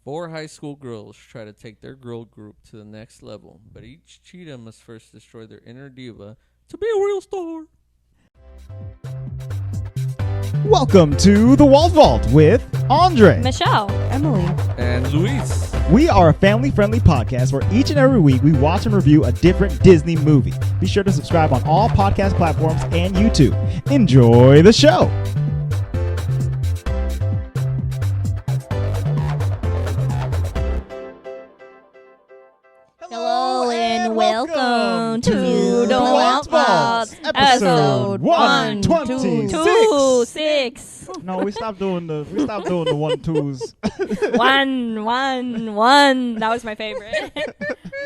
4 high school girls try to take their girl group to the next level, but each cheetah must first destroy their inner diva to be a real star. Welcome to the Walt Vault with Andre, Michelle, Emily, And Luis. We are a family-friendly podcast where each and every week we watch and review a different Disney movie. Be sure to subscribe on all podcast platforms and YouTube. Enjoy the show. hello and welcome to the Walt Walt Vault, Vault, episode 126. No, we stopped doing the 1-2s. 111. That was my favorite.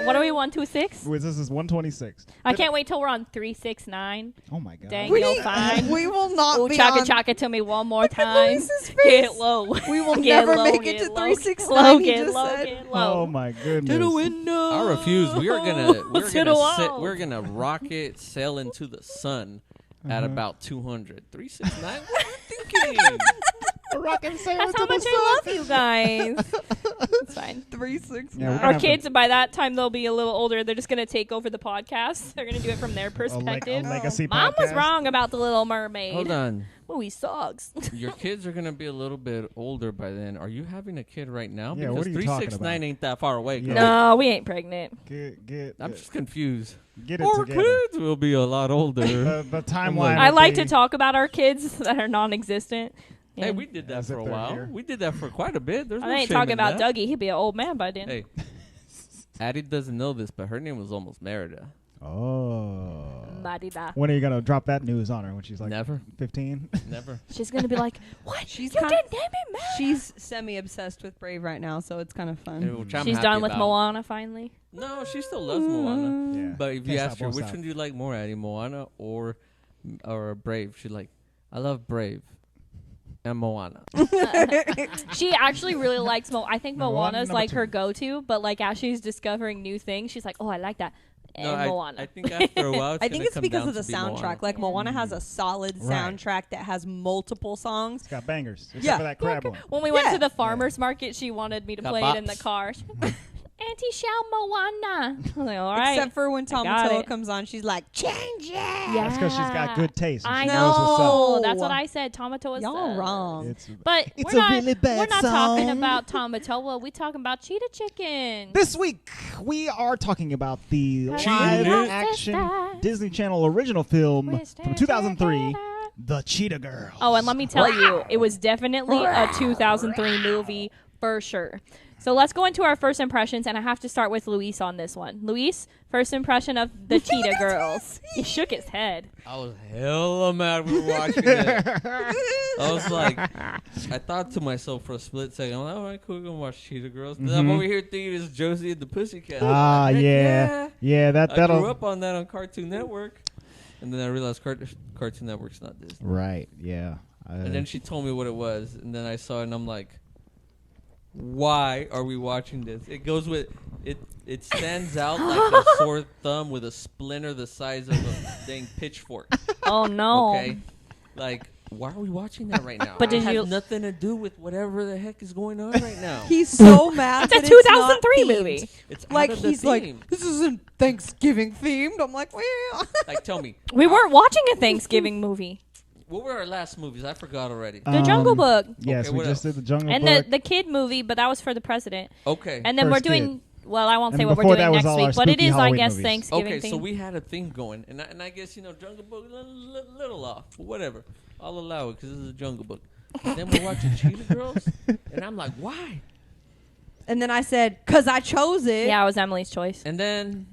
What are we 126? This is 126. I can't wait till we're on 369. Oh my god. Dang, you'll find. we will not be Chaka on. chaka to me one more time. Luis's face. Get low. We will Get never low, make get it to low, 369. Get low, get low. Oh my goodness. To the window. I refuse. We are gonna we're gonna rocket sail into the sun at about 200. 369. What are you thinking? Rocket sail That's into how the much sun. I love you guys. It's fine. 369. Yeah, we're Our gonna have kids, by that time, they'll be a little older. They're just going to take over the podcast. They're going to do it from their perspective. A legacy Mom was podcast. wrong about The Little Mermaid. Hold on. Movie sucks. Your kids are gonna be a little bit older by then. Are you having a kid right now? Yeah, Because what are you talking 369 about? ain't that far away. Yeah. girl. No, we ain't pregnant. I'm just confused. Get it Our together. kids will be a lot older. The timeline. I would like be- to talk about our kids that are non-existent. Hey, And we did that As for if a they're while. here. We did that for quite a bit. There's no I ain't shame talking in about that. Dougie. He'd be an old man by then. Hey, Addie doesn't know this, but her name was almost Merida. Oh. Marida. When are you gonna drop that news on her? When she's like Never. 15? Never. She's going to be like, what? She's You kind didn't name it Merida? She's semi-obsessed with Brave right now, so it's kind of fun. Which I'm She's happy done with about. Moana finally. No, she still loves Moana. Yeah. But if you Can't ask stop, her, won't which stop. one do you like more, Addie, Moana or Brave? She's like, I love Brave and Moana. She actually really likes I think Moana Moana's number like 2. her go-to, but like as she's discovering new things, she's like, oh, I like that. No, And Moana. I think after a while, I think it's because down of the to be soundtrack. Moana. Like Moana has a solid Right. soundtrack that has multiple songs. It's got bangers. Except Yeah. for that crab one. When we went Yeah. to the farmer's market, she wanted me to Got play it in the bops. car. Auntie shout Moana. I was like, all right. Except for when got Tomatoa it. comes on, she's like, change it. Yeah. That's because she's got good taste. And I she know. knows what's up. That's what I said. Tomatoa. Y'all wrong. But It's we're a not, really bad we're not song. talking about Tomatoa. We're talking about Cheetah Chicken. This week, we are talking about the Cheetah live-action Sisters. Disney Channel original film We from stand 2003, together. The Cheetah Girls. Oh, and let me tell you, it was definitely a 2003 movie for sure. So let's go into our first impressions, and I have to start with Luis on this one. Luis, first impression of the Cheetah Girls. He shook his head. I was hella mad we were watching it. I was like, I thought to myself for a split second, I'm like, all right, cool, we're going to watch Cheetah Girls. Then I'm over here thinking it's Josie and the Pussycat. Ah, Heck yeah. Yeah, I grew that'll... up on that on Cartoon Network. And then I realized Cartoon Network's not Disney. Right, yeah. And then she told me what it was. And then I saw it, and I'm like, why are we watching this? It goes with... It stands out like a sore thumb with a splinter the size of a dang pitchfork. Oh, no. Okay? Like, why are we watching that right now? But did it has you- nothing to do with whatever the heck is going on right now. He's so mad. It's a that it's not 2003 themed. movie. It's Like, out of the he's theme. like, this isn't Thanksgiving themed. I'm like, well. Like, tell me, We weren't watching a Thanksgiving movie. what were our last movies? I forgot already. The Jungle Book. Yes, Okay, we what just else? did the Jungle And Book. the kid movie, but that was for the president. Okay. And then First we're doing... Well, I won't And say what we're before doing that was next all our week, but it spooky is, I Halloween guess, movies. Thanksgiving Okay, theme. so we had a thing going, and I guess Jungle Book little off, but whatever. I'll allow it because this is a Jungle Book. Then we're watching Cheetah Girls, and I'm like, why? And then I said, because I chose it. Yeah, it was Emily's choice. And then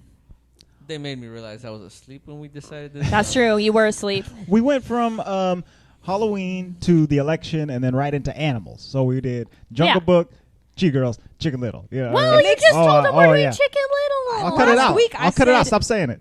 they made me realize I was asleep when we decided this. That's true. You were asleep. We went from Halloween to the election and then right into animals. So we did Jungle Yeah. Book, Cheetah Girls, Chicken Little. Yeah, Well, you just told them we're doing yeah. Chicken Little. I'll cut it Last out. week I I'll cut it out. said- Stop saying it.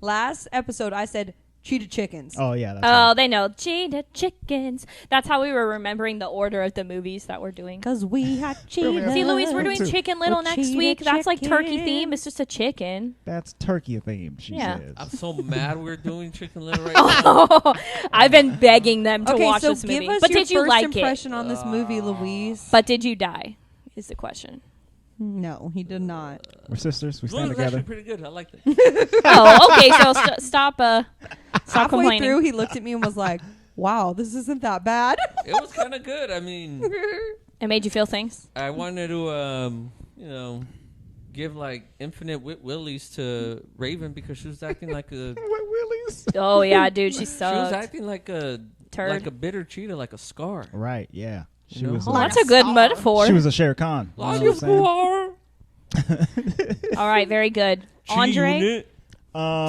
Last episode, I said Cheetah chickens. Oh yeah. That's Oh, right. they know. Cheetah chickens. That's how we were remembering the order of the movies that we're doing. Because we had cheetahs. See, Louise, we're doing Too. Chicken Little With next cheetah week. That's like turkey chicken. theme. It's just a chicken. That's turkey themed. She Yeah. says. I'm so mad we're doing Chicken Little right now. I've been begging them to Okay, watch so this give movie. us But your did you first like impression on this movie, Louise. But did you die? Is the question. No, he did not. We're sisters. We This one stand was together. actually pretty good. I liked it. Oh, okay. So stop Halfway complaining. through, he looked at me and was like, wow, this isn't that bad. It was kind of good. I mean, It made you feel things. I wanted to, give like infinite willies to Raven because she was acting like a. What willies? Oh yeah, dude, she She was sucked. acting like a Turd. bitter cheetah, like a scar. Right. Yeah. She You know? was. Oh, that's a good metaphor. She was a Shere Khan. You know Like what a I'm saying? scar. All right, very good. Andre, Cheetah.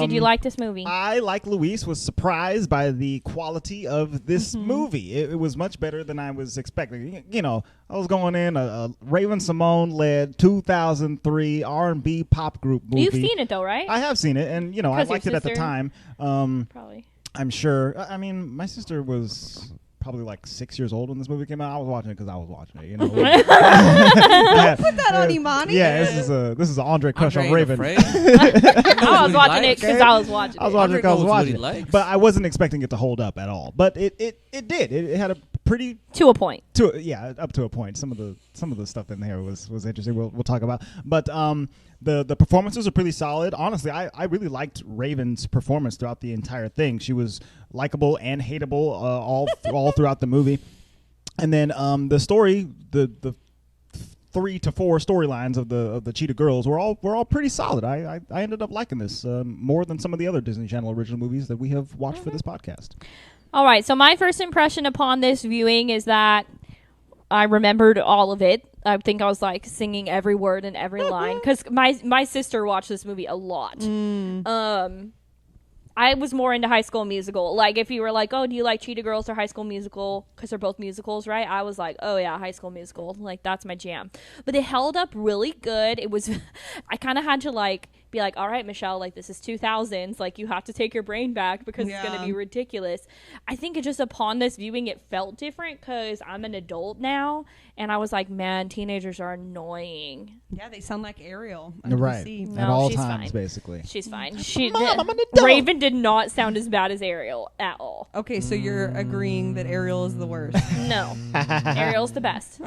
did you like this movie? I, like Luis, was surprised by the quality of this movie. It was much better than I was expecting. You know, I was going in a Raven-Symone led 2003 R&B pop group movie. You've seen it though, right? I have seen it, and you know, I 'Cause your liked it at the sister- time. Probably. I'm sure. I mean, my sister was probably like 6 years old when this movie came out. I was watching it because I was watching it. You know, Put that on Imani. Yeah, this is an Andre crush on Andre ain't Raven. afraid. I was watching it because I was watching I was it. watching it 'cause I was Andre knows what watching he it, likes. but I wasn't expecting it to hold up at all. But it did. It had a pretty To a point. up to a point. Some of the stuff in there was interesting. We'll talk about. But the performances are pretty solid. Honestly, I really liked Raven's performance throughout the entire thing. She was likable and hateable all throughout the movie. And then the story, the 3 to 4 storylines of the Cheetah Girls were all pretty solid. I ended up liking this more than some of the other Disney Channel original movies that we have watched for this podcast. All right, so my first impression upon this viewing is that I remembered all of it. I think I was like singing every word and every line because my sister watched this movie a lot. I was more into High School Musical. Like, if you were like, oh, do you like Cheetah Girls or High School Musical? Because they're both musicals, right? I was like, oh, yeah, High School Musical. Like, that's my jam. But it held up really good. It was, I kind of had to, like, be like, all right, Michelle, like, this is 2000s. Like, you have to take your brain back because it's going to be ridiculous. I think it just, upon this viewing, it felt different because I'm an adult now. And I was like, man, teenagers are annoying. Yeah, they sound like Ariel. Under the Right. sea. No, At all she's times, fine. basically. She's fine. Mom, I'm an adult. Raven did not sound as bad as Ariel at all. Okay, so you're agreeing that Ariel is the worst. No. Ariel's the best.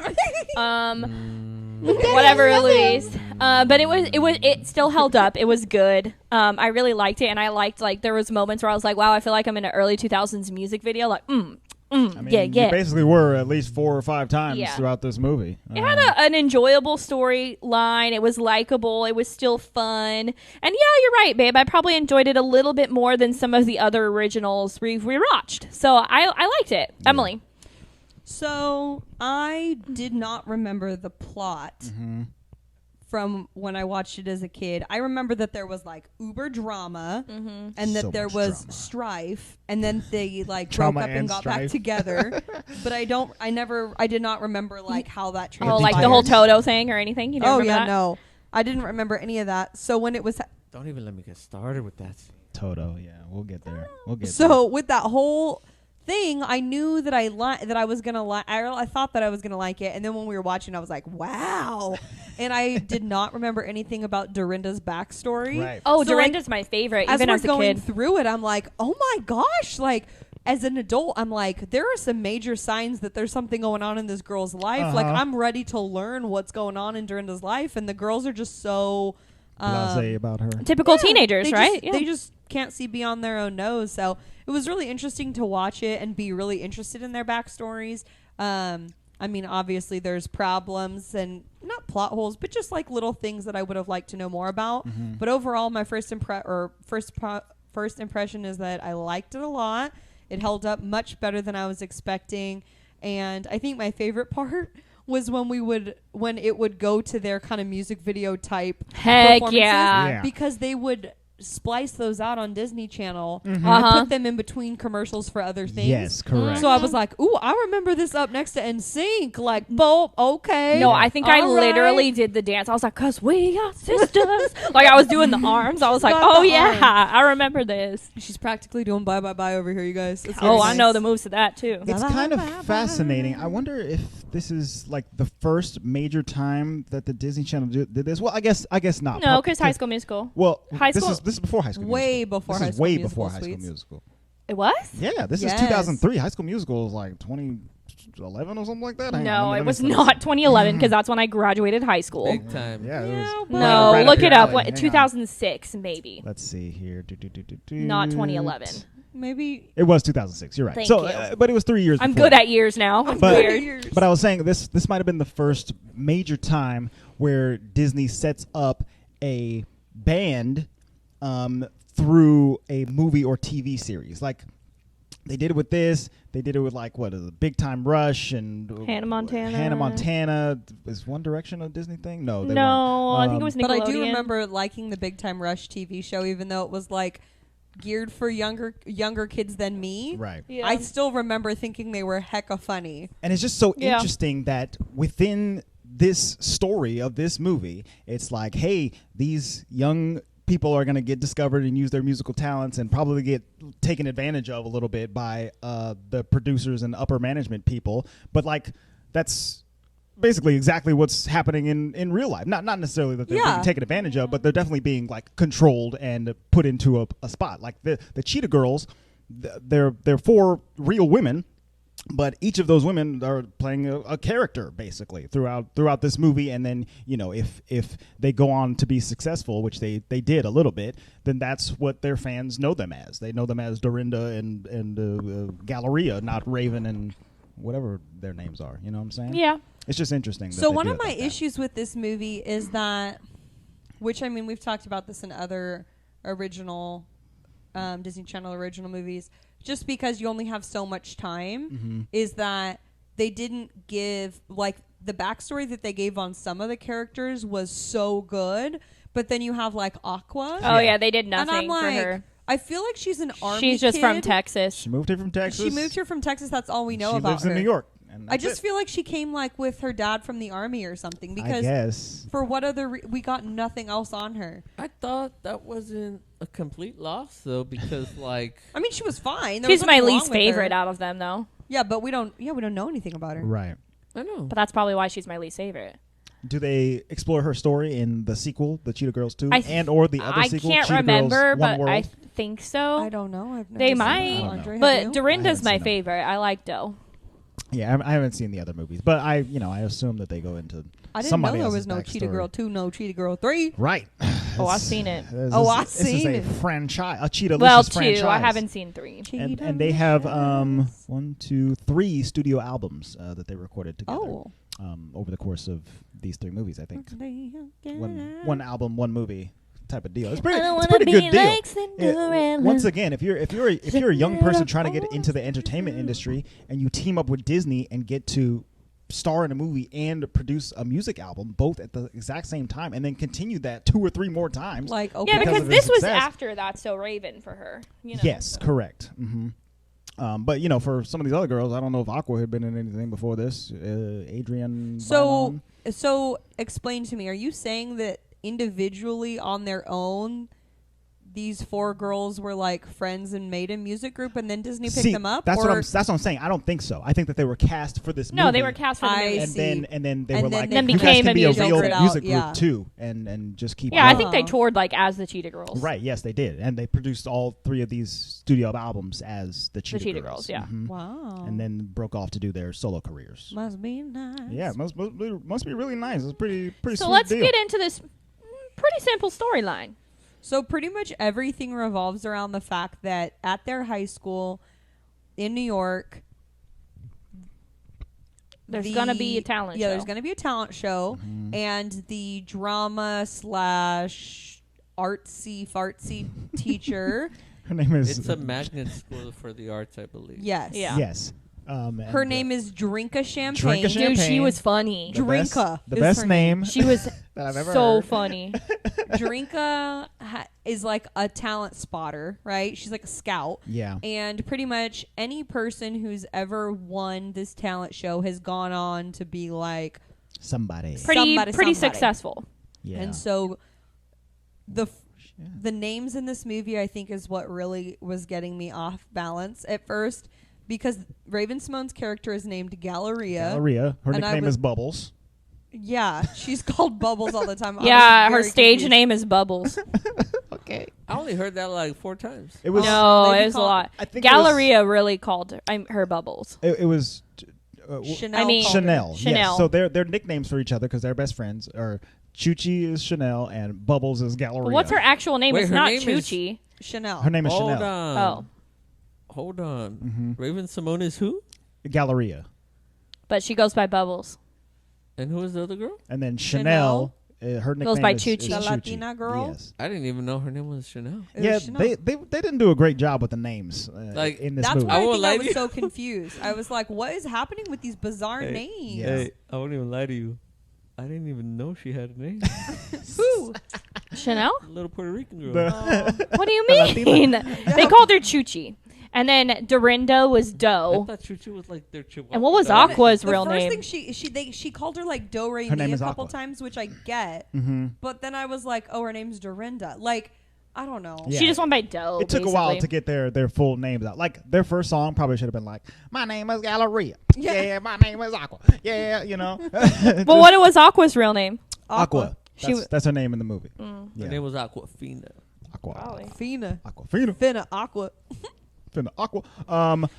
Whatever, Louise. But it still held up. It was good. I really liked it, and I liked, like, there was moments where I was like, wow, I feel like I'm in an early 2000s music video. Like, I mean, yeah. you basically were at least 4 or 5 times Yeah. throughout this movie. It had an enjoyable storyline. It was likable. It was still fun. And yeah, you're right, babe. I probably enjoyed it a little bit more than some of the other originals we've rewatched. So I liked it. Emily. So I did not remember the plot from when I watched it as a kid. I remember that there was like uber drama and that So there much was drama. strife and then they like Drama broke up and and got back strife. together. But I did not remember like how that Oh, transpired. like the whole Toto thing or anything? You didn't Oh remember yeah, that? no. I didn't remember any of that. So when it was Don't even let me get started with that. Toto, yeah, we'll get there. so with that whole thing, I knew that I was gonna like. I thought that I was gonna like it, and then when we were watching, I was like, "Wow!" And I did not remember anything about Dorinda's backstory. Right. Oh, So, like, Dorinda's my favorite, as even we're as a going kid. through it, I'm like, "Oh my gosh!" Like as an adult, I'm like, there are some major signs that there's something going on in this girl's life. Like I'm ready to learn what's going on in Dorinda's life, and the girls are just so Blasé about her. Typical teenagers, they right? Just, They just can't see beyond their own nose. So it was really interesting to watch it and be really interested in their backstories. I mean, obviously there's problems and not plot holes, but just like little things that I would have liked to know more about. But overall, my first impression is that I liked it a lot. It held up much better than I was expecting. And I think my favorite part was when it would go to their kind of music video type Heck performances, yeah. Yeah. because they would splice those out on Disney Channel Mhm. and put them in between commercials for other things. Yes, correct. So I was like, ooh, I remember this up next to NSYNC. Like, Bolt, okay. No, I think I all right. literally did the dance. I was like, "'Cause we are sisters." Like I was doing the arms. I was like, Got "Oh the yeah, arms. I remember this." She's practically doing bye bye bye over here, you guys. It's Oh, very I know nice. the moves to that too. It's kind of fascinating. I wonder if this is like the first major time that the Disney Channel did this. Well, I guess not. No, because High School Musical. Well, High this School- is before High School Way Musical. before This High is School way Musical, before High School sweets. Musical. It was? Yeah, this is Yes. 2003. High School Musical was like 2011 or something like that. Hang on, No, let it me was see. not 2011 because that's when I graduated high school. Big time. Yeah, it was No, right up look your it up. alley. What Hang on. 2006 maybe, Let's see here. not 2011. Maybe. It was 2006. You're right. Thank so, you. but it was 3 years. I'm before. good at years now. But- Weird. But I was saying this might have been the first major time where Disney sets up a band through a movie or TV series. Like they did it with this. They did it with like what is it, Big Time Rush and Hannah Montana. Hannah Montana. Is One Direction a Disney thing? No, they No, weren't. I think it was Nickelodeon. But I do remember liking the Big Time Rush TV show, even though it was like geared for younger kids than me. Right. Yeah. I still remember thinking they were hecka funny. And it's just so Yeah. interesting that within this story of this movie, it's like, hey, these young people are going to get discovered and use their musical talents and probably get taken advantage of a little bit by the producers and upper management people. But like, that's basically exactly what's happening in real life. Not necessarily that they're Yeah. being taken advantage of, but they're definitely being like controlled and put into a spot. Like the Cheetah Girls, they're 4 real women. But each of those women are playing a character basically throughout this movie, and then if they go on to be successful, which they did a little bit, then that's what their fans know them as. They know them as Dorinda and Galleria, not Raven and whatever their names are. You know what I'm saying? Yeah. It's just interesting. that So they one do of it my like that. issues with this movie is that, which I mean, we've talked about this in other original Disney Channel original movies, just because you only have so much time, is that they didn't give, like, the backstory that they gave on some of the characters was so good, but then you have like Aqua. Oh yeah, they did and nothing I'm like, for her. I feel like she's an army She's just from kid. Texas. She moved here from Texas. She moved here from Texas. That's all we know she about lives her. in New York. And I that's just it. feel like she came like with her dad from the army or something, I because guess. for what other we got nothing else on her. I thought that wasn't a complete loss though, because like I mean, she was fine. There She's was my nothing wrong least with her. favorite out of them though. Yeah, but we don't know anything about her. Right. I know. But that's probably why she's my least favorite. Do they explore her story in the sequel, the Cheetah Girls 2, I th- and or the other I sequel, can't Cheetah remember, Girls One but World? I think so. I don't know. I've never They seen might. it. I don't Andre, know. have But you? Dorinda's I my haven't seen them. favorite. I like Doe. Yeah, I haven't seen the other movies, but I assume that they go into. I didn't know somebody there else's was no Cheetah backstory. Girl 2, no Cheetah Girl 3. Right. Oh, I've seen it. I've This is seen a it. franchise, a Cheetah Well, franchise. 2. I haven't seen 3. And they have 1, 2, 3 studio albums that they recorded together Oh. over the course of these 3 movies. I think one album, one movie type of deal. It's pretty. I don't It's a wanna pretty be good deal. like Cinderella. Once again, if you're a young person trying to get into the entertainment industry and you team up with Disney and get to star in a movie and produce a music album both at the exact same time, and then continue that 2 or 3 more times. Like, okay. Yeah, because because of this his was success. after That's So Raven for her. You know, Yes, so. correct. But for some of these other girls, I don't know if Aqua had been in anything before this. Adrian. So, Bynum. so explain to me, are you saying that individually on their own, these 4 girls were like friends and made a music group, and then Disney picked them up? That's or what I'm saying. I don't think so. I think that they were cast for this movie. No, they were cast for the I movie. and see. then they And were then like, they Then you guys became can a be a music real group. music Yeah. group too, and just keep. Yeah, I going. think they toured like as the Cheetah Girls. Right. Yes, they did, and they produced all 3 of these studio albums as the Cheetah Girls, yeah. Mhm. Wow. And then broke off to do their solo careers. Must be nice. Yeah, must be really nice. It's pretty So sweet let's deal. get into this pretty simple storyline. So pretty much everything revolves around the fact that at their high school in New York, There's gonna be a talent Yeah, show. there's going to be a talent show, and the drama / artsy fartsy teacher. Her name is. it's a magnet school for the arts, I believe. Yes. Yeah. Yes. Her name is Drinka Champagne. Drinka Dude, she Champagne. was funny. The best- Drinka The is best her name. She was that I've ever So heard. funny. Drinka is like a talent spotter, right? She's like a scout. Yeah. And pretty much any person who's ever won this talent show has gone on to be like Somebody. Pretty somebody. successful. Yeah. And so the names in this movie, I think, is what really was getting me off balance at first, because Raven-Symone's character is named Galleria. Galleria. Her And I nickname was- is Bubbles. Yeah, she's called Bubbles all the time. I Yeah, was her very stage confused. name is Bubbles. Okay. I only heard that like 4 times. It was. No, they it was a call- lot. I think it was- Galleria really called her Bubbles. It was. Chanel. I mean- called her. Chanel. Chanel. Yes. So they're nicknames for each other because they're best friends. Or Chuchi is Chanel and Bubbles is Galleria. But what's her actual name? Wait, it's her not name is- Chuchi. Chanel. Her name is Hold Chanel. on. Hold on. Mhm. Raven-Symone is who? Galleria. But she goes by Bubbles. And who is the other girl? And then Chanel. Her nickname Goes by is Chuchi. The Chuchi. Latina girl? Yes. I didn't even know her name was Chanel. It Yeah, was Chanel. they didn't do a great job with the names Like, in this That's movie. why I won't think I lie was to you. so confused. I was like, what is happening with these bizarre Hey, names? Yeah. Hey, I won't even lie to you. I didn't even know she had a name. Who? Chanel? Little Puerto Rican girl. The- What do you The mean? They called her Chuchi. And then Dorinda was I Doe. thought Chuchi was like their chihuahua. And what was dog. Aqua's The real first name? thing she called her like Do Re Her Mi name a is couple Aqua. times, which I get. Mhm. But then I was like, oh, her name's Dorinda. Like, I don't know. Yeah. She just went by Doe. It took a while basically. to get their full names out. Like their first song probably should have been like, "My name is Galleria." Yeah. Yeah, my name is Aqua. Yeah, you know. But what was Aqua's real name? Aqua. She That's her name in the movie. Mm. Yeah. Her name was Aquafina. Aqua. Probably. Fina. Aquafina. Finna Aqua. Finna Aqua.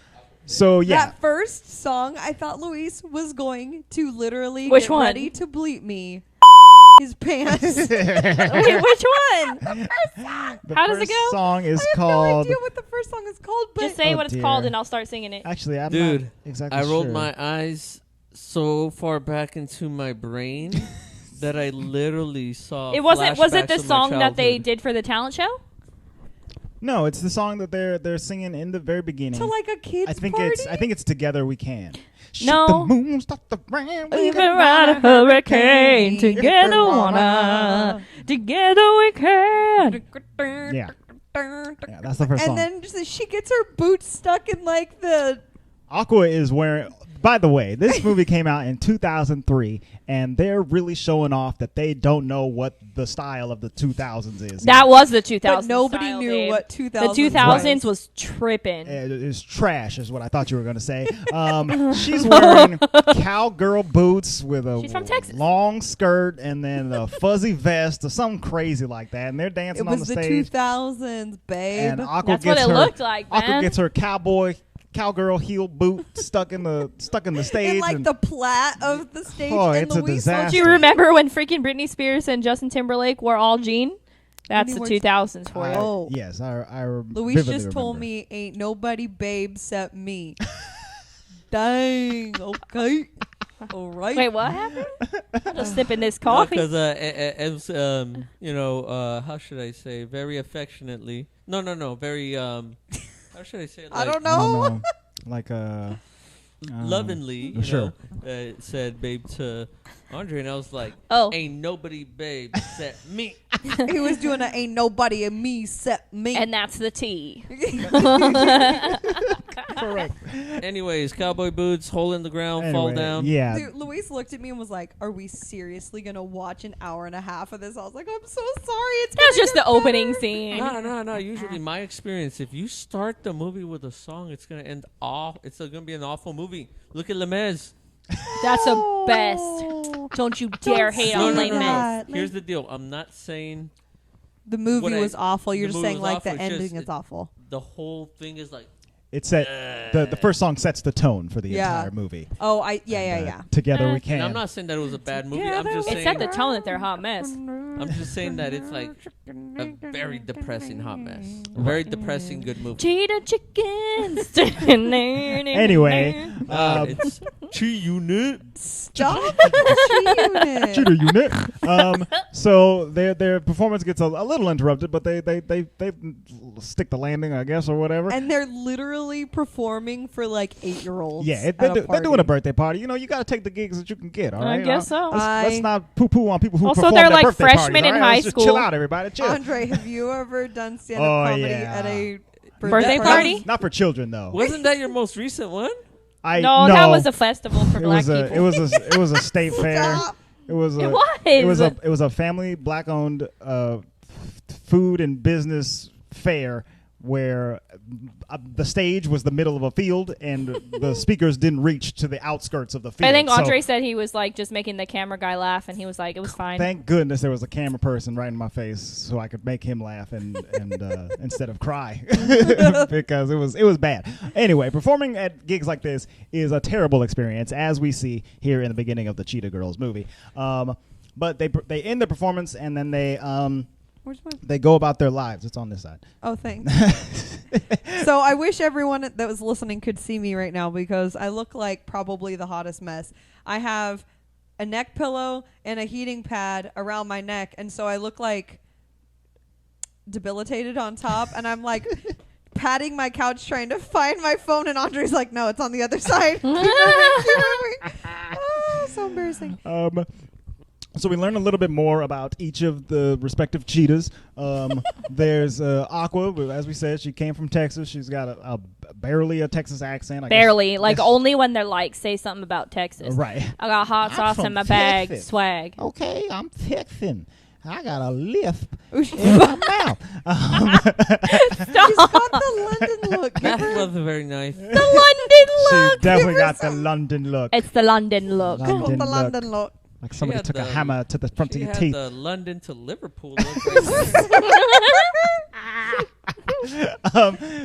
So yeah. That first song, I thought Luis was going to literally Which get one? ready to bleep me. His pants. Wait, which one? The How does it first go? song is I have no called. idea what the first song is called, but Just say Oh, what it's dear. called and I'll start singing it. Actually, I'm Dude, not exactly I rolled sure. my eyes so far back into my brain that I literally saw. It wasn't. Was it flashbacks the of my song that they childhood. did for the talent show? No, it's the song that they're singing in the very beginning. to like a kid's I think party? it's Together We Can. No. Shoot the moon, stop the rain. We can ride a hurricane together, we wanna. Together we can. Yeah. Yeah, that's the first And song. then just, she gets her boots stuck in like the. Aqua is wearing. By the way, this movie came out in 2003, and they're really showing off that they don't know what the style of the 2000s is. That was the 2000s. But nobody style, knew babe. what The 2000s 2000s was tripping. It is trash, is what I thought you were going to say. She's wearing cowgirl boots with a She's from Texas. long skirt and then a fuzzy vest or something crazy like that, and they're It dancing on was the the stage. 2000s, babe. And Aqua That's what gets it her looked like, Aqua man. gets her cowgirl heel boot stuck in the stage. And like and- the plat of the stage. Oh, and it's a Luis disaster. Do you remember when freaking Britney Spears and Justin Timberlake wore all jean? That's Maybe the we're- 2000s for you. Oh. Yes, I Luis vividly just told remember. me ain't nobody babe except me. Dang. Okay. All right. Wait, what happened? I'm just sipping this coffee. Because as you know, how should I say? Very affectionately. No. Very how should I say it? I Like, don't I don't know. know. Like lovingly, you sure. know, said babe to Andre, and I was like, Oh. ain't nobody babe except me. He was doing a ain't nobody and me except me. And that's the T. correct. Anyways, cowboy boots, hole in the ground, fall Anyway, down. Yeah. Dude, Luis looked at me and was like, "Are we seriously gonna watch an hour and a half of this?" I was like, "I'm so sorry." It's That's gonna just get the opening better." scene. No. Usually, my experience, if you start the movie with a song, it's gonna end off. It's gonna be an awful movie. Look at Lemez. That's the best. Don't you dare hate No, on no, Les no, Mis. no. That, Here's the deal. I'm not saying The movie What I- was awful. You're the just movie saying was like awful. the It's ending just- is awful. the whole thing is like. It set the first song sets the tone for the Yeah. entire movie. Oh, And, yeah. Together we can. And I'm not saying that it was a bad movie. I'm just It saying. set the tone that they're a hot mess. I'm just saying that it's like a very depressing hot mess. A very depressing good movie. Cheetah chickens. Anyway, It's G-Unit. Stop the Cheetah unit. So their performance gets a little interrupted, but they stick the landing, I guess, or whatever. And they're literally performing for like 8-year-olds. Yeah, they're doing a birthday party. You know, you got to take the gigs that you can get. All right, I guess so. Let's not poo-poo on people who Also, perform they're at like birthday freshmen parties, in all right? high Let's just school. chill out, everybody. Chill. Andre, have you ever done stand-up comedy yeah. at a Birthday party? party? Not for children though. Wasn't that your most recent one? No, that was a festival for black people. It was a state fair. Stop. It was a family black-owned food and business fair where the stage was the middle of a field and the speakers didn't reach to the outskirts of the field. I think Andre said he was like just making the camera guy laugh, and he was like, it was fine. Thank goodness there was a camera person right in my face so I could make him laugh and instead of cry because it was bad. Anyway, performing at gigs like this is a terrible experience, as we see here in the beginning of the Cheetah Girls movie. But they end the performance and then they go about their lives. It's on this side. Oh, thanks. So I wish everyone that was listening could see me right now because I look like probably the hottest mess. I have a neck pillow and a heating pad around my neck, and so I look like debilitated on top, and I'm like patting my couch trying to find my phone, and Andre's like, no, it's on the other side. Oh, so embarrassing. So we learn a little bit more about each of the respective cheetahs. There's Aqua, but as we said, she came from Texas. She's got barely a Texas accent. Barely. Like only when they're like, say something about Texas. Right. I got hot sauce in my bag. Texas. Swag. Okay, I'm Texan. I got a lisp in my mouth. She's got the London look. That was very nice. The London look. She's definitely got the London look. It's the London look. London The look. London look. Like somebody had took a the- hammer to the front of She your had teeth. the London to Liverpool look right there.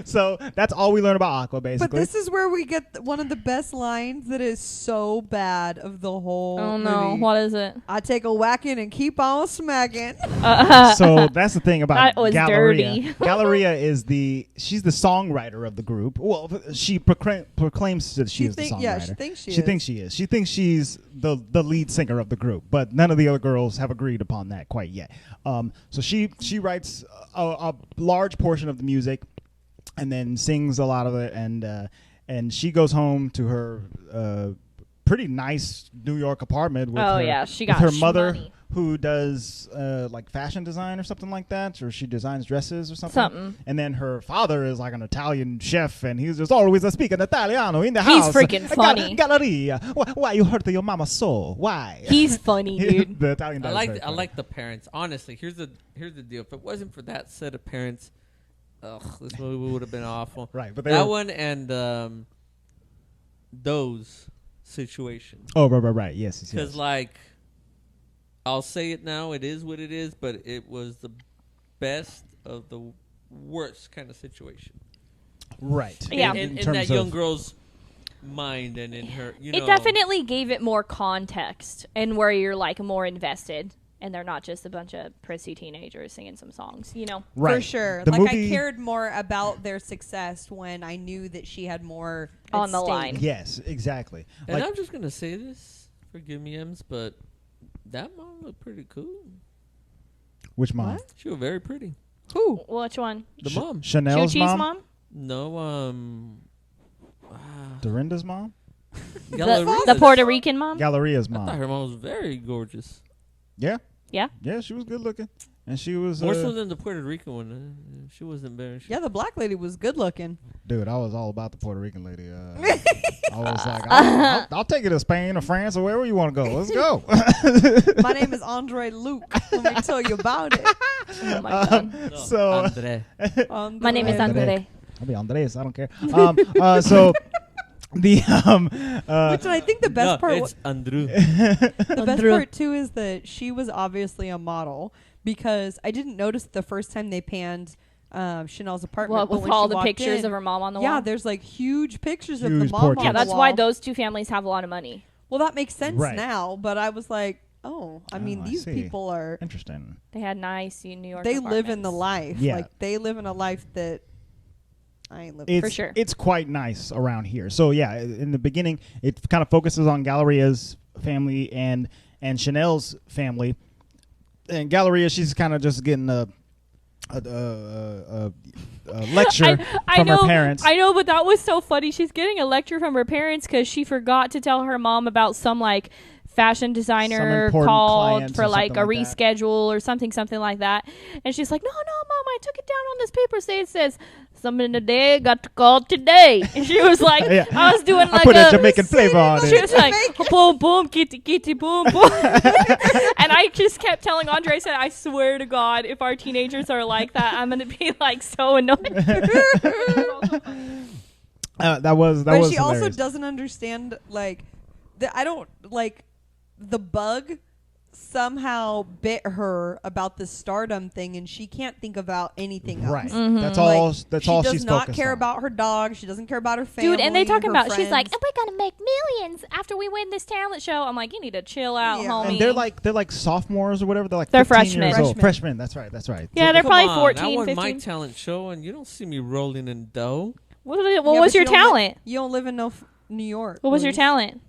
So that's all we learn about Aqua, But basically. this is where we get one of the best lines that is so bad of the whole Oh no, movie. what is it? I take a whacking and keep on smacking. So that's the thing about That was Galleria. dirty. Galleria is she's the songwriter of the group. Well, she proclaims that she is the songwriter. Yeah, she thinks she is. She thinks she is. She thinks she's the lead singer of the group, but none of the other girls have agreed upon that quite yet. So she writes a large portion of the music, and then sings a lot of it, and she goes home to her pretty nice New York apartment with she with got her mother, shmoney. who does like fashion design or something like that, or she designs dresses or something. And then her father is like an Italian chef, and he's just always speaking Italiano in the He's house. freaking funny. Galleria, why you hurt your mama's soul? Why? He's funny, dude. The Italian dad is very I funny. like the parents. Honestly, here's the deal. If it wasn't for that set of parents, this movie would have been awful. Right, but that one and those situations. Oh, right. Yes. Because like, I'll say it now. It is what it is. But it was the best of the worst kind of situation. Right. Yeah. In terms that of- young girl's mind and in her, It definitely gave it more context and where you're like more invested, and they're not just a bunch of prissy teenagers singing some songs, you know. Right. For sure. The Like movie- I cared more about their success when I knew that she had more On at the stake. line. Yes, exactly. And Like, I'm just gonna say this. Forgive me, Ems, but that mom looked pretty cool. which mom? She was very pretty. Who? Which one? The mom. Chanel's Choo-Chee's mom? mom? No, Dorinda's mom? The Puerto Rican mom? Galleria's I thought mom. her mom was very gorgeous. Yeah. Yeah. Yeah, she was good looking. And she was More so than the Puerto Rican one. She wasn't very. Yeah, the black lady was good looking. dude, I was all about the Puerto Rican lady. I was like, I'll take you to Spain or France or wherever you want to go. Let's go. My name is Andre Luke. Let me tell you about it. Oh my God. No, So- Andre. My name is Andre. Andre. I'll be Andres. I don't care. So the Which I think the best No, part it's Andrew. the best Andrew. part too is that she was obviously a model because I didn't notice the first time they panned Chanel's apartment. Well, but with when all she the walked pictures in, of her mom on the yeah, wall. there's like huge pictures of the Huge mom portraits. on Yeah, the that's wall. why those two families have a lot of money. Well, that makes sense Right. now, but I was like, oh, I mean, I these see. people are interesting. They had nice New York they live in the apartments. life. Yeah. Like they live in a life that I ain't living. It's, For sure. It's quite nice around here. So yeah, in the beginning, it kind of focuses on Galleria's family and Chanel's family. And Galleria, she's kind of just getting a lecture from her parents. I know, but that was so funny. She's getting a lecture from her parents because she forgot to tell her mom about some like fashion designer called for like a reschedule or something like that. And she's like, no, mom, I took it down on this paper. Say it says something today, got to call today. And she was like, I was doing like I put a Jamaican flavor on it. She was like, boom, boom, kitty, kitty, boom, boom. And I just kept telling Andre, I said, I swear to God, if our teenagers are like that, I'm going to be like so annoyed. That was But she hilarious. also doesn't understand, like, the bug somehow bit her about the stardom thing, and she can't think about anything else. Right. Mm-hmm. That's all. That's all she she's does not focused care on. about her dog. She doesn't care about her family. Dude, and they talking her about, friends. she's like, we're going to make millions after we win this talent show. I'm like, you need to chill out, Yeah. homie. And they're like sophomores or whatever. They're like They're 15 years freshmen. old. Freshmen. That's right. Yeah, they're Come probably on, 14, I won 15. my talent show, and you don't see me rolling in dough. What Yeah, was but your you don't li- talent? You don't live in New York. What was your Louise. talent?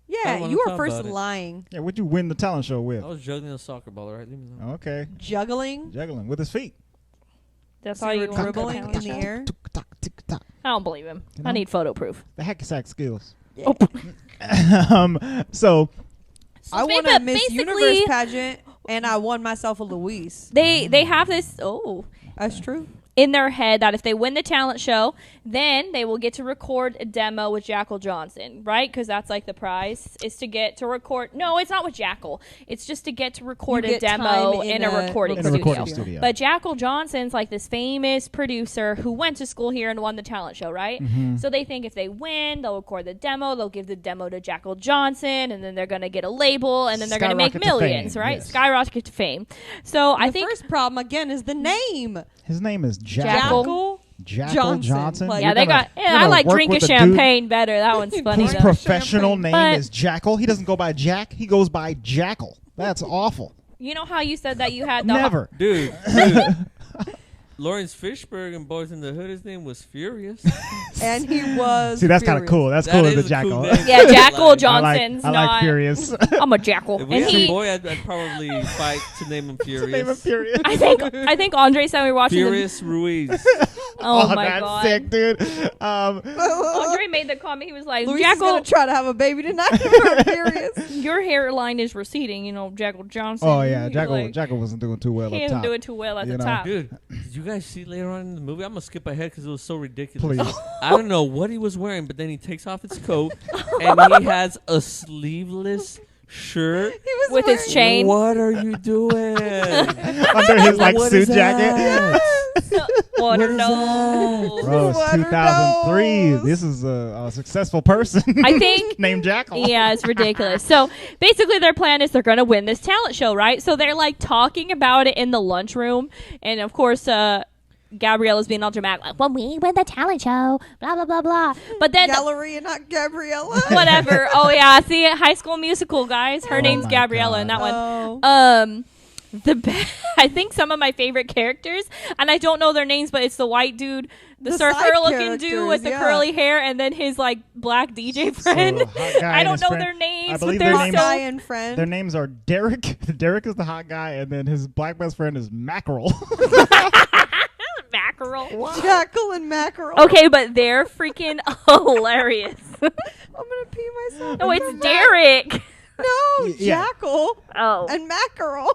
I Yeah, don't wanna you were talk first about it. lying. Yeah, what'd you win the talent show with? I was juggling a soccer ball, all right? Leave me alone. Okay, Juggling. juggling with his feet. That's So all you you were want. dribbling in the air. Tick-tock. I don't believe him. You I know? need photo proof. The hacky sack skills. Yeah. So I won a Miss Universe pageant, and I won myself a Louise. They have this That's true. in their head that if they win the talent show, then they will get to record a demo with Jackal Johnson, right? Because that's like the prize is to get to record. No, it's not with Jackal. It's just to get to record You a get demo time in a recording studio. But Jackal Johnson's like this famous producer who went to school here and won the talent show, right? Mm-hmm. So they think if they win, they'll record the demo, they'll give the demo to Jackal Johnson, and then they're going to get a label, and then they're going to make Skyrocket to millions, fame, right? yes. Skyrocket to fame. So I The think first problem again is the name. his name is Jackal. Jackal Johnson. Johnson. Like- Yeah, You're they gonna- got. you're Yeah, I gonna like work drinking with a dude champagne better. That one's funny. whose though. professional name But- is Jackal. He doesn't go by Jack. He goes by Jackal. That's awful. You know how you said that you had the Never. Dude. Lawrence Fishburne in Boys in the Hood, his name was Furious. And he was. See, that's kind of furious. cool. That's That cooler is than a Jackal. cool name. Yeah, Jackal Like, Johnson's I not. like Furious. I'm a Jackal, If we and had a he. boy, I'd probably fight to name him Furious. Name him Furious. I think Andre said we were watching. Furious Ruiz. Oh my that's god. sick, dude. Andre made the comment. He was like, Luis is Jackal, gonna try to have a baby tonight. We're furious. your hairline is receding. You know, Jackal Johnson. Oh yeah, He's Jackal. like, Jackal wasn't doing too well he up isn't top. doing too well at You the know. top. Dude, did you guys see later on in the movie? I'm going to skip ahead because it was so ridiculous. Please. I don't know what he was wearing, but then he takes off his coat and he has a sleeveless shirt. He was With his wearing- chain. What are you doing? Under his like What suit is jacket. Water What is nose. Bro, it's Water 2003. nose. This is a successful person. I think named Jackal. Yeah, it's ridiculous. So basically, their plan is they're going to win this talent show, right? So they're like talking about it in the lunchroom, and of course, Gabriella's being all dramatic, like, "When we win the talent show, blah blah blah blah." But then Galleria, not Gabriella. whatever. Oh yeah, see, High School Musical, guys. Her Oh name's my Gabriella God. in that one. Oh. I think some of my favorite characters, and I don't know their names, but it's the white dude, the The surfer side looking dude with characters, the yeah. curly hair, and then his like black DJ friend. So, hot guy I and don't his know friend. their names, I but believe they're their Hot names- so guy and friend. Their names are Derek. Derek is the hot guy, and then his black best friend is Mackerel. mackerel. Jackal and Mackerel. Okay, but they're freaking hilarious. I'm gonna pee myself. No, it's Derek. No, Yeah. Jackal Oh, and Mackerel.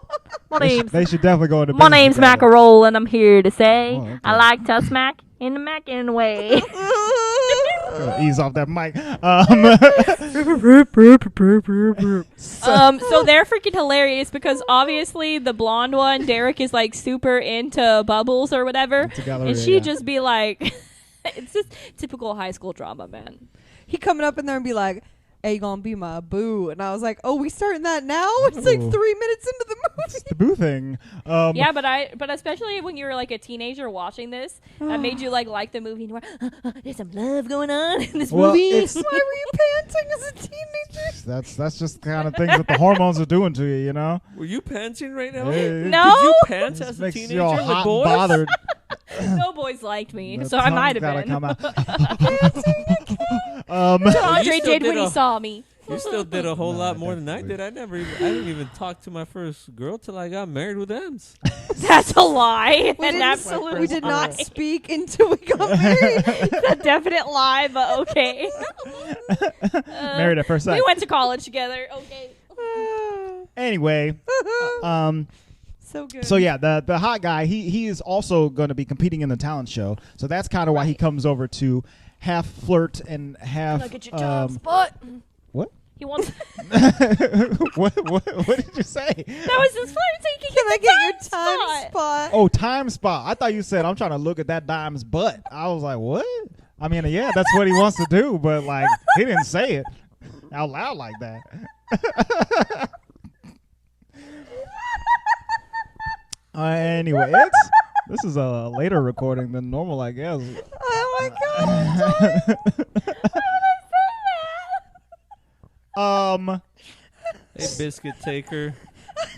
my they, name's they should definitely go into my business name's together. Mackerel, and I'm here to say Oh, okay. I like to smack in the mackin' way. Ease off that mic. So they're freaking hilarious because obviously the blonde one, Derek, is like super into bubbles or whatever, Into Galleria, and she'd yeah. just be like, it's just typical high school drama, man. He coming up in there and be like, "Hey, you gonna be my boo?" And I was like, "Oh, we starting that now? It's like Ooh. 3 minutes into the movie." It's the boo thing. Yeah, but especially when you were like a teenager watching this, that made you like the movie. And you were, there's some love going on in this Well, movie. it's- Why were you panting as a teenager? That's just the kind of things that the hormones are doing to you, you know? Were you panting right now? Hey, No. Did you pant This as a makes teenager you all with hot and boys? bothered. No boys liked me, The so I tongue might have gotta been. come out. That's what Andre still did when did he a- saw me. You still did a whole No, lot more than I definitely. did. I didn't even talk to my first girl till I got married with Ems. That's a lie. We An didn't- absolute We did not lie. speak until we got married. It's a definite lie, but okay. Married at first sight. We went to college together. Okay. Anyway, So good. so yeah, the hot guy, he is also going to be competing in the talent show. So that's kind of why he comes over to half flirt and half. Can I get your job spot? What? He wants. What did you say? That was his flirt, so he Can I can get your the time spot? Oh, time spot. I thought you said I'm trying to look at that dime's butt. I was like, what? I mean, yeah, that's what he wants to do, but like he didn't say it out loud like that. Anyway, this is a later recording than normal, I guess. Oh my god. Hey, biscuit taker,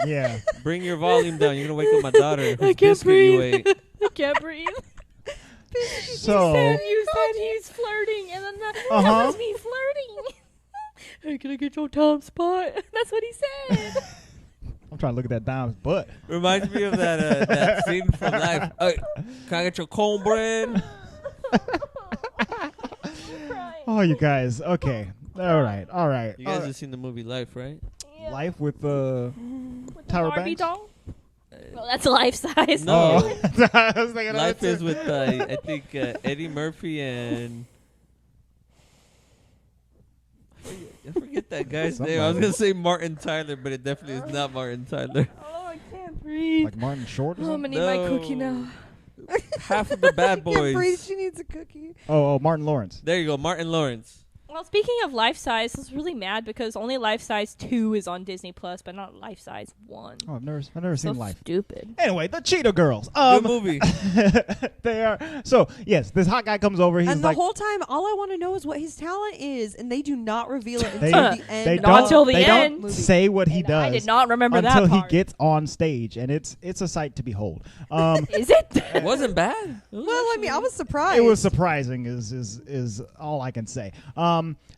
Yeah. bring your volume down. You're gonna wake up my daughter. Whose can't biscuit you breathe. ate. I can't breathe. So, You said he's flirting, and then that was me flirting. Hey, can I get your time spot? That's what he said. I'm trying to look at that dime's butt. Reminds me of that scene from Life. Hey, can I get your cornbread? Oh, you guys. Okay. All right. You guys have seen the movie Life, right? Life with With the Tyra Barbie Banks? doll? Well, that's life size. No. Oh, I was thinking of Life that is too. with I think Eddie Murphy and I forget that guy's name. I was gonna say Martin Tyler, but it definitely is not Martin Tyler. Oh, I can't breathe. Like Martin Short or Oh, I'm something? gonna need my cookie now. Half of the bad Can't breathe. boys. She needs a cookie. Oh, Martin Lawrence. There you go, Martin Lawrence. Well, speaking of life size, I was really mad because only life size 2 is on Disney Plus, but not life size 1. Oh, I've never So seen Life. stupid. Anyway, the Cheetah Girls. Good movie. They are so yes. This hot guy comes over. He's And the like, whole time, all I want to know is what his talent is, and they do not reveal it they, until the end. they of Not don't, until the they end. don't say what he And does I did not remember until that he part. gets on stage, and it's a sight to behold. Is it? It wasn't bad. It was Well, I mean, I was surprised. It was surprising, is all I can say.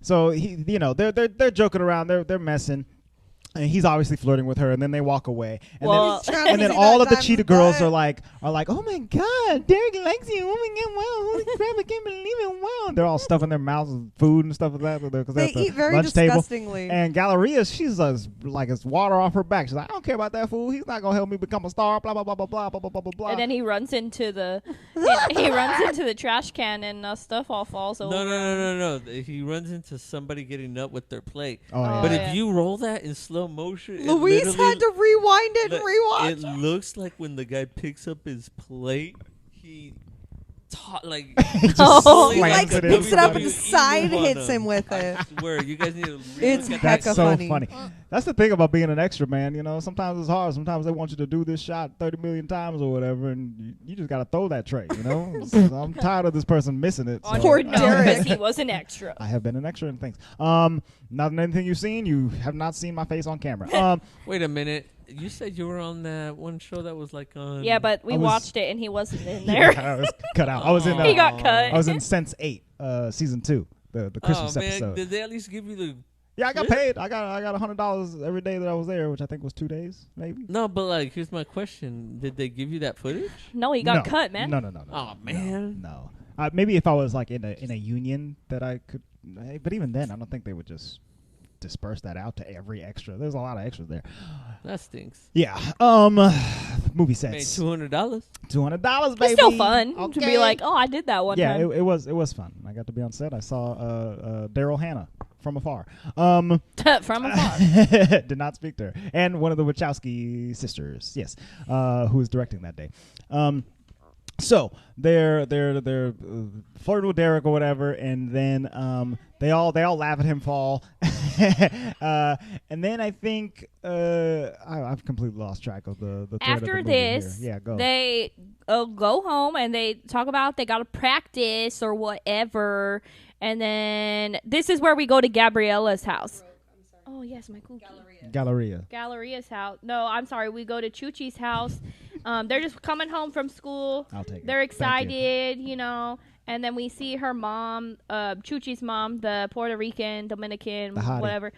So he, they're joking around, they're messing, and he's obviously flirting with her, and then they walk away, and Well- then and then all of the Cheetah Girls are like, oh my God, Derek likes you. Oh my God, wow, holy crap, I can't believe it. Wow, they're all stuffing their mouths with food and stuff like that because They eat very disgustingly. And Galleria, she's like it's water off her back. She's like, I don't care about that fool. He's not gonna help me become a star. Blah blah blah blah blah blah blah blah blah. And then he runs into the he runs into the trash can and stuff all falls over. No. He runs into somebody getting up with their plate. Oh, yeah. But yeah. if you roll that in slow motion, it Luis literally- had to rewind it and Look, rewatch. It looks like when the guy picks up his plate, he like just Oh. He slams like it in. picks it up and the WWE side move on hits him. him with it. I swear, you guys need to. It's look at That's hecka so funny. funny. That's the thing about being an extra, man. You know, sometimes it's hard. Sometimes they want you to do this shot 30 million times or whatever, and you just got to throw that tray, you know? So I'm tired of this person missing it. On so- poor Derek. Derek, he was an extra. I have been an extra in things. Not in anything you've seen. You have not seen my face on camera. Wait a minute. You said you were on that one show that was like on. Yeah, but we I was- watched it and he wasn't in there. yeah, I was cut out. I was in. He got cut. I was in Sense 8, season 2, the Christmas oh man, episode. did they at least give you the? Yeah, I got paid. I got $100 every day that I was there, which I think was 2 days, maybe. No, but like, here's my question: did they give you that footage? No, he got No. cut, man. No. Oh man. No. Maybe if I was like in a union that I could, but even then, I don't think they would just disperse that out to every extra. There's a lot of extras there. That stinks. Yeah. Movie Made sets. $200. $200, baby. It's still fun to Okay. be like, oh, I did that one Yeah, time. it was fun. I got to be on set. I saw Daryl Hannah from afar. From afar. Did not speak to her. And one of the Wachowski sisters, yes, who was directing that day. So they're flirting with Derek or whatever, and then they all laugh at him fall, and then I think I've completely lost track of the thread of the After movie this, here. Yeah, go. they go home and they talk about they got to practice or whatever. And then this is where we go to Gabriella's house. Oh, yes, my cookie. Galleria. Galleria's house. No, I'm sorry. We go to Chuchi's house. They're just coming home from school. I'll take it. They're Thank you. excited, and then we see her mom, Chuchi's mom, the Puerto Rican, Dominican, The hottie. whatever.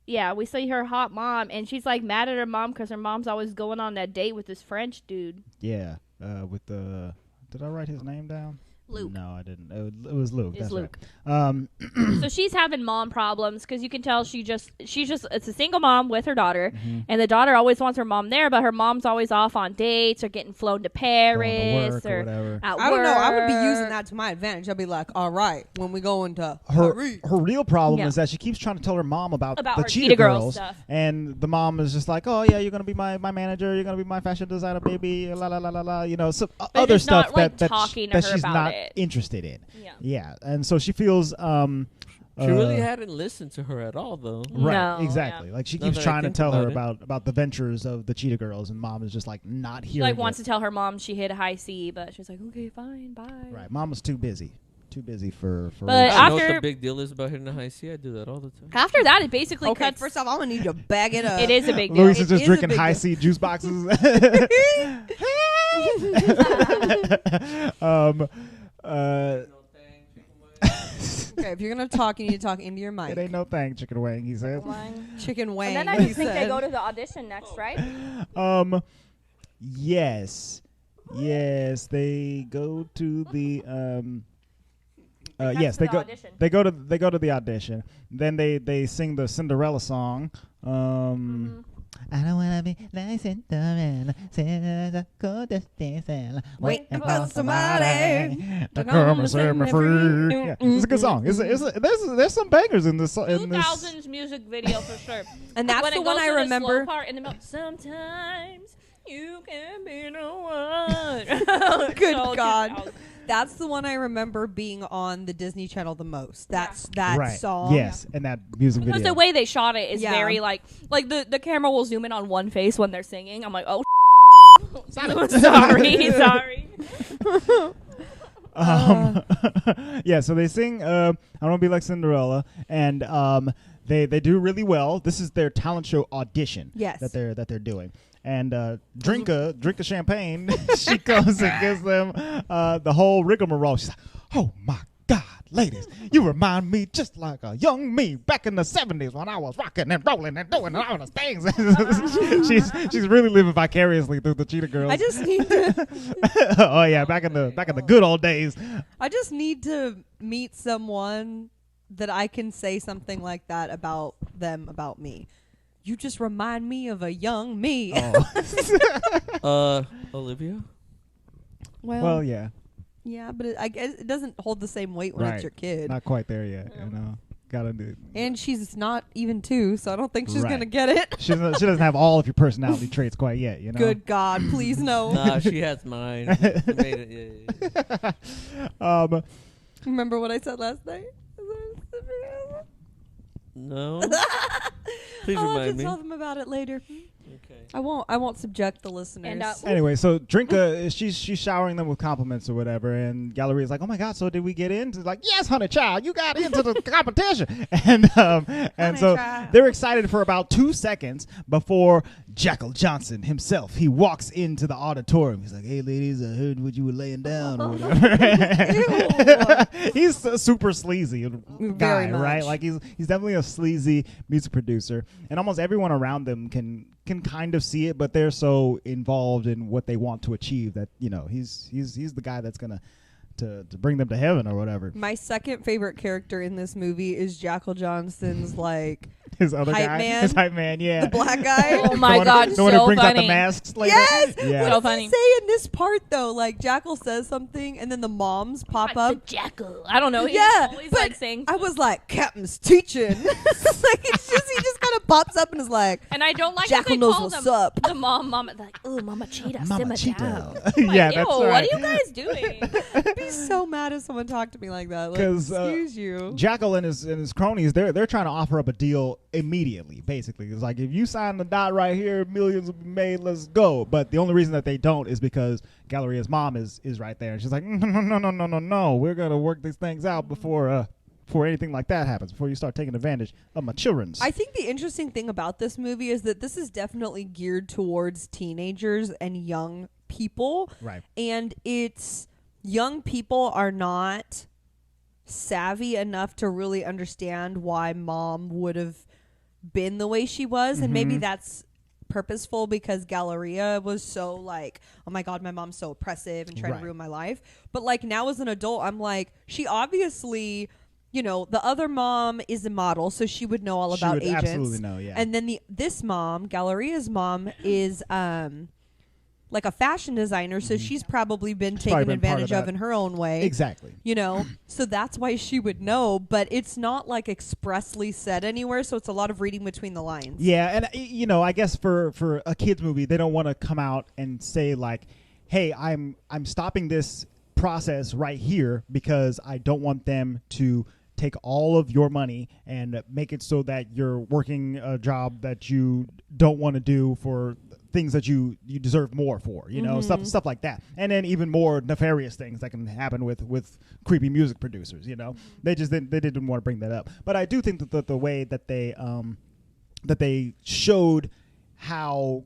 Yeah, we see her hot mom, and she's like mad at her mom because her mom's always going on that date with this French dude. Yeah, with the. Did I write his name down? Luke. No, I didn't. It was Luke. It's That's Luke. right. So she's having mom problems because you can tell she's just it's a single mom with her daughter, Mm-hmm. and the daughter always wants her mom there, but her mom's always off on dates or getting flown to Paris work or whatever. at I don't know. I would be work. using that to my advantage. I'd be like, all right, when we go into Her Paris. real problem Yeah. is that she keeps trying to tell her mom about the her Cheetah Girls, stuff. and the mom is just like, "Oh yeah, you're gonna be my manager. You're gonna be my fashion designer, baby." La la la la la. Some other just not, stuff like, that talking to that her she's about not it. interested in. Yeah. And so she feels. She really hadn't listened to her at all, though. Right, No, exactly. yeah. Like she Now keeps that I trying to think tell her about about the ventures of the Cheetah Girls, and mom is just like not She hearing. like wants it. to tell her mom she hit a high C, but she's like, okay, fine, bye. Right, mom is too busy for. But I don't know what after- the big deal is about hitting a high C. I do that all the time. After that, it basically Okay, cuts. first off, I'm going to need to bag it up. It is a big deal. Luis It is just is a drinking big high deal. C juice boxes. Okay, if you're going to talk, you need to talk into your mic. It ain't no thing, chicken wing. He says. Chicken wang. And then I he just think they said. go to the audition next, right? Yes, they go to the cut yes, to they the go. audition. They go to the audition. Then they sing the Cinderella song. I don't wanna be like Cinderella. Cinderella, go to Cinderella. Waiting for somebody to come and set me free. Yeah, it's a good song. There's some bangers in this. In this. 2000s music video for sure. And that's when the it one goes I to the remember. slow part in the middle. Sometimes you can be the one. Good So God. 2000s. That's the one I remember being on the Disney Channel the most. That's that right. song. Yes, and that music Because video. the way they shot it is Yeah. very like the camera will zoom in on one face when they're singing. I'm like, oh, sorry. Yeah, so they sing I Don't Be Like Cinderella, and they do really well. This is their talent show audition. Yes. that they're doing. And drink a champagne. She goes and gives them the whole rigmarole. She's like, "Oh my God, ladies, you remind me just like a young me back in the 70s when I was rocking and rolling and doing all those things." she's really living vicariously through the Cheetah Girls. I just need to Oh yeah, back in the good old days. I just need to meet someone that I can say something like that about them, about me. You just remind me of a young me. Olivia? Well, yeah, yeah, but I guess it doesn't hold the same weight when right. it's your kid. Not quite there yet. You know, gotta do. And she's not even 2, so I don't think she's Right. going to get it. She doesn't have all of your personality traits quite yet. You know. Good God, please no. Nah, she has mine. I made it, yeah. Remember what I said last night? No. Please I'll have to remind me. tell them about it later. Okay. I won't subject the listeners. And, Anyway, so Drinka, she's showering them with compliments or whatever, and Galleria's like, "Oh my God, so did we get in?" She's like, "Yes, honey child, you got into the competition." And so child. they're excited for about 2 seconds before Jackal Johnson himself, he walks into the auditorium. He's like, "Hey ladies, I heard what you were laying down or whatever." He's a super sleazy guy, Very much. right? Like he's definitely a sleazy music producer, and almost everyone around them can kind of see it, but they're so involved in what they want to achieve that, you know, he's the guy that's gonna to bring them to heaven or whatever. My second favorite character in this movie is Jackal Johnson's like His other Hype guy, man? his hype man, yeah. the black guy. oh my The one- God, the one who so brings out the funny. masks later. Yes. Yeah. So What does funny. he say in this part though? Like Jackal says something, and then the moms pop I'm the up. Jackal. I don't know. He's Yeah, always but like saying. I was like, Captain's teaching. Like it's just he just kind of pops up and is like, And I don't like how Jackal they knows call what's them up. the mom. They're like, oh, Mama Cheetah, Mama simmer Cheetah. down. I'm like, Yeah, ew, that's what right. are you guys doing? I'd be so mad if someone talked to me like that. Like, 'Cause, excuse you. Jackal and his cronies, they're trying to offer up a deal immediately. Basically, it's like, if you sign the dot right here, millions will be made. Let's go. But the only reason that they don't is because Galleria's mom is right there, and she's like, no. We're gonna work these things out before before anything like that happens, before you start taking advantage of my children's. I think the interesting thing about this movie is that this is definitely geared towards teenagers and young people. Right. And it's young people are not savvy enough to really understand why mom would have been the way she was. And maybe that's purposeful because Galleria was so like, oh my God, my mom's so oppressive and trying to ruin my life. But like now as an adult, I'm like, she obviously, you know, the other mom is a model, so she would know all about agents. Absolutely know, yeah. And then this mom, Galleria's mom, is like a fashion designer, so she's probably been taken advantage of in her own way. Exactly. You know, so that's why she would know, but it's not like expressly said anywhere, so it's a lot of reading between the lines. Yeah, and you know, I guess for a kids movie, they don't want to come out and say like, "Hey, I'm stopping this process right here because I don't want them to take all of your money and make it so that you're working a job that you don't want to do for things that you deserve more for, you know, stuff like that. And then even more nefarious things that can happen with creepy music producers, you know. They didn't want to bring that up. But I do think that the way that they showed how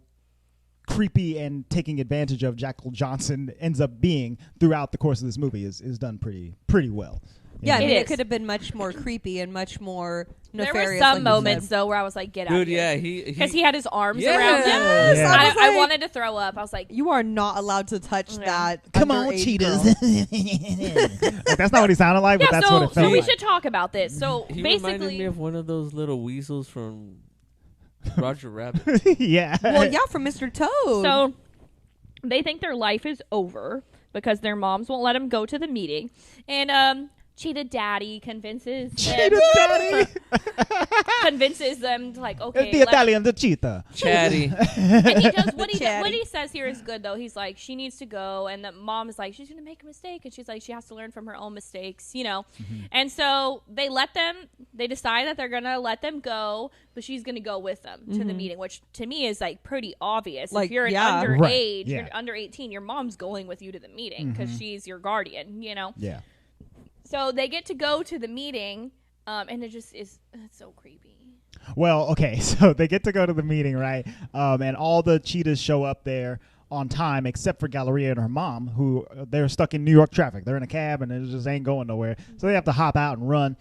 creepy and taking advantage of Jackal Johnson ends up being throughout the course of this movie is done pretty well. Yeah, I mean, It it is. could have been much more creepy and much more There nefarious. were some like you moments said. though where I was like, "Get out!" Dude, here. yeah, Because he had his arms Yes. around him. Yes, Yeah. I was I like, wanted to throw up. I was like, you are not allowed to touch Yeah. that. Come on, underage cheetahs. girl. Like, that's not what he sounded like, but yeah. that's what So, it felt so we like. should talk about this. So He reminded me basically, of one of those little weasels from Roger Rabbit. Yeah. Well, yeah, from Mr. Toad. so they think their life is over because their moms won't let them go to the meeting, and Cheetah Daddy convinces Cheetah Daddy. them to like, okay, The Italian, the cheetah. Chatty. and he does what Chatty. he says here is good though. He's like, she needs to go, and the mom is like, she's gonna make a mistake, and she's like, she has to learn from her own mistakes, you know. And so they decide that they're gonna let them go, but she's gonna go with them to the meeting, which to me is like pretty obvious. Like, If you're an yeah. underage, Right, yeah. you're under 18, your mom's going with you to the meeting because she's your guardian, you know. Yeah. So they get to go to the meeting, and it just is it's so creepy. Well, okay, so they get to go to the meeting, right? And all the cheetahs show up there on time, except for Galleria and her mom, who they're stuck in New York traffic. They're in a cab, and it just ain't going nowhere. So they have to hop out and run.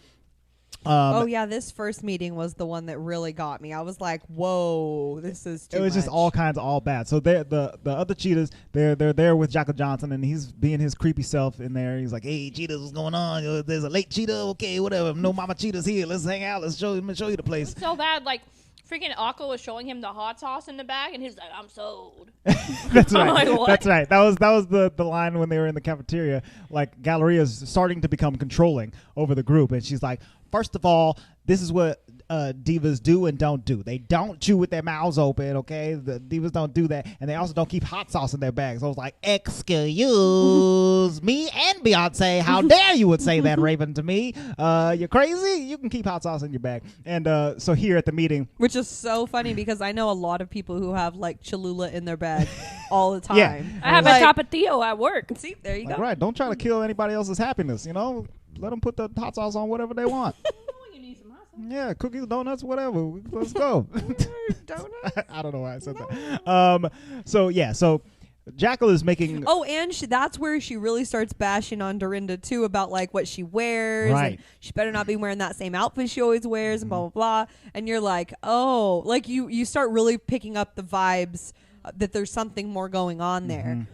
oh yeah, this first meeting was the one that really got me. I was like, "Whoa, this is too It was just much." all kinds of all bad. So the other cheetahs, they're there with Jackal Johnson, and he's being his creepy self in there. He's like, "Hey, cheetahs, what's going on? There's a late cheetah. Okay, whatever. No mama cheetahs here. Let's hang out. Let's show you the place." So bad, like freaking Aqua was showing him the hot sauce in the bag, and he's like, "I'm sold." That's I'm right. like, what? That's right. That was the line when they were in the cafeteria. Like Galleria's starting to become controlling over the group, and she's like, first of all, this is what divas do and don't do. They don't chew with their mouths open, okay? The divas don't do that. And they also don't keep hot sauce in their bags. So I was like, excuse me and Beyonce, how dare you would say that, Raven, to me? You're crazy? You can keep hot sauce in your bag. And so here at the meeting. Which is so funny because I know a lot of people who have like Cholula in their bag all the time. Yeah. I have Like- a Tapatio at work. See, there you Like, go. right, don't try to kill anybody else's happiness, you know? Let them put the hot sauce on whatever they want. Yeah, cookies, donuts, whatever. Let's go. Donuts. I don't know why I said that. So Jackal is making. Oh, and that's where she really starts bashing on Dorinda too about like what she wears. Right. And she better not be wearing that same outfit she always wears and blah blah blah. And you're like, oh, like you start really picking up the vibes that there's something more going on there.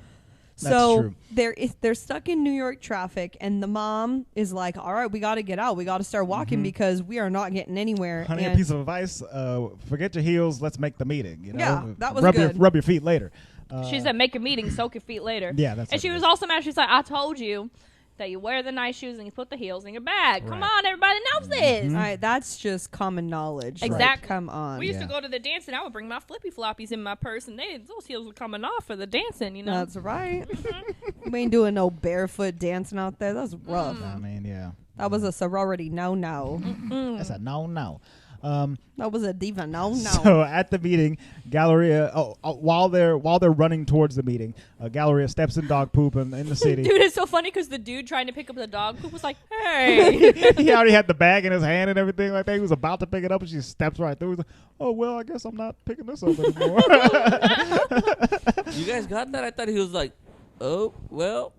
That's So true. they're stuck in New York traffic, and the mom is like, "All right, we got to get out. We got to start walking because we are not getting anywhere." Honey, a And piece of advice: forget your heels. Let's make the meeting. You know? Yeah, that was rub good. rub your feet later. She said, "Make a meeting, soak your feet later." Yeah, that's And what she it was is. also mad. She's like, "I told you that you wear the nice shoes and you put the heels in your bag. Come Right. on, everybody knows this." all right, that's just common knowledge. Like, Exactly. come on. We used to Yeah. go to the dance, and I would bring my flippy floppies in my purse, and those heels were coming off for the dancing, you know. That's right. We ain't doing no barefoot dancing out there. That's rough. I mean, yeah, That was a sorority no. that's a no. That was a diva. No. So at the meeting, Galleria, while they're running towards the meeting, Galleria steps in dog poop in the city. Dude, it's so funny because the dude trying to pick up the dog poop was like, hey. He already had the bag in his hand and everything like that. He was about to pick it up, and she steps right through. He's like, oh, well, I guess I'm not picking this up anymore. You guys got that? I thought he was like, oh, well.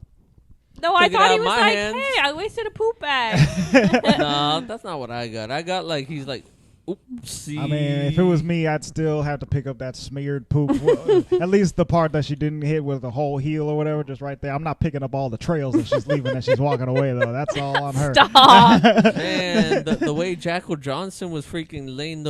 No, I Took it thought out he of was my like, hands. hey, I wasted a poop bag. No, that's not what I got. I got like, he's like, oopsie. I mean, if it was me, I'd still have to pick up that smeared poop. Well, at least the part that she didn't hit with the whole heel or whatever, just right there. I'm not picking up all the trails that she's leaving as she's walking away, though. That's all on her. Stop. Man, the way Jackal Johnson was freaking laying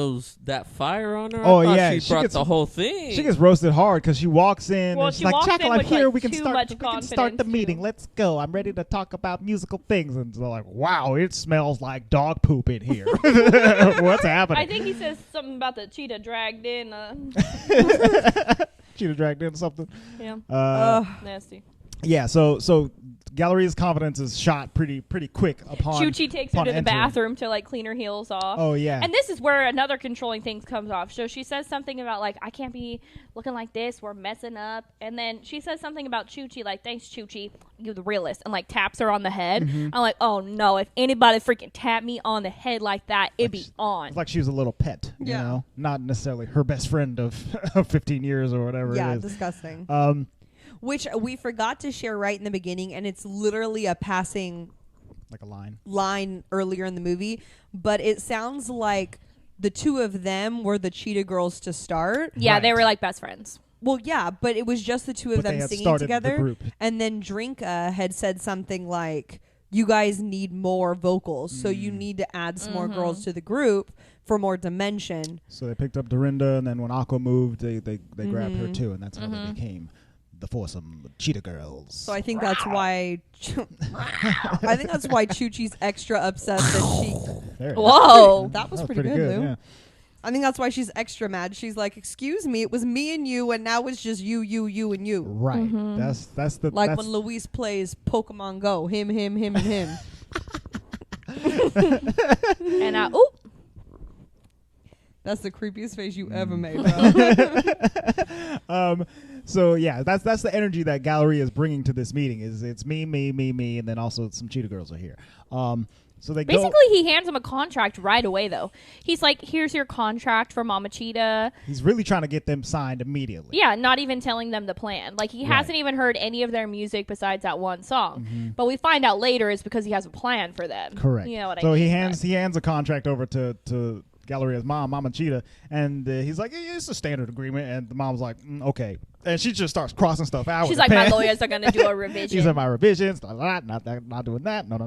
that fire on her, Oh, I thought yeah, she she brought gets- the whole thing. She gets roasted hard because she walks in Well, and she's she like, walks Jackal, in I'm with, here. like, We can too start. much We can start the confidence, meeting. too. Let's go. I'm ready to talk about musical things. And so like, wow, it smells like dog poop in here. What's happening? I think he says something about the cheetah dragged in. Cheetah dragged in something. Yeah, nasty. Yeah. So Galleria's confidence is shot pretty quick upon. Chuchi takes her upon to the entering. bathroom to like clean her heels off. Oh yeah. And this is where another controlling thing comes off. So she says something about like, I can't be looking like this. We're messing up. And then she says something about Chuchi, like, thanks, Chuchi. You're the realest. And like taps her on the head. Mm-hmm. I'm like, oh no, if anybody freaking tapped me on the head like that, it'd be on. It's like she was a little pet, you Yeah. know, not necessarily her best friend of 15 years or whatever Yeah, it is. disgusting. Which we forgot to share right in the beginning, and it's literally a passing Like a line. line earlier in the movie, but it sounds like the two of them were the Cheetah Girls to start. Yeah, Right. they were like best friends. Well, yeah, but it was just the two of But they them had singing started the together. group. And then Drinka had said something like, you guys need more vocals, so you need to add some more girls to the group for more dimension. So they picked up Dorinda, and then when Aqua moved, they grabbed her too, and that's how they became the foursome Cheetah Girls. So I think that's why Chuchi's extra upset that she. There. Whoa. That was pretty good, Lou. Yeah. I think that's why she's extra mad. She's like, "Excuse me, it was me and you, and now it's just you, and you." Right. That's the Like that's when Luis plays Pokemon Go, him, and him. And That's the creepiest face you ever made, bro. So yeah, that's the energy that Galleria is bringing to this meeting. Is it's me, and then also some Cheetah Girls are here. So they basically go. he hands him a contract right away though. He's like, here's your contract for Mama Cheetah. He's really trying to get them signed immediately. Yeah, not even telling them the plan. Like he hasn't even heard any of their music besides that one song. But we find out later it's because he has a plan for them. Correct. You know what I so mean? he hands a contract over to Galleria's mom, Mama Cheetah, and he's like, it's a standard agreement, and the mom's like, okay, and she just starts crossing stuff out. She's with like, her my pen. lawyers are gonna do a revision. She said my revisions, not doing that. No.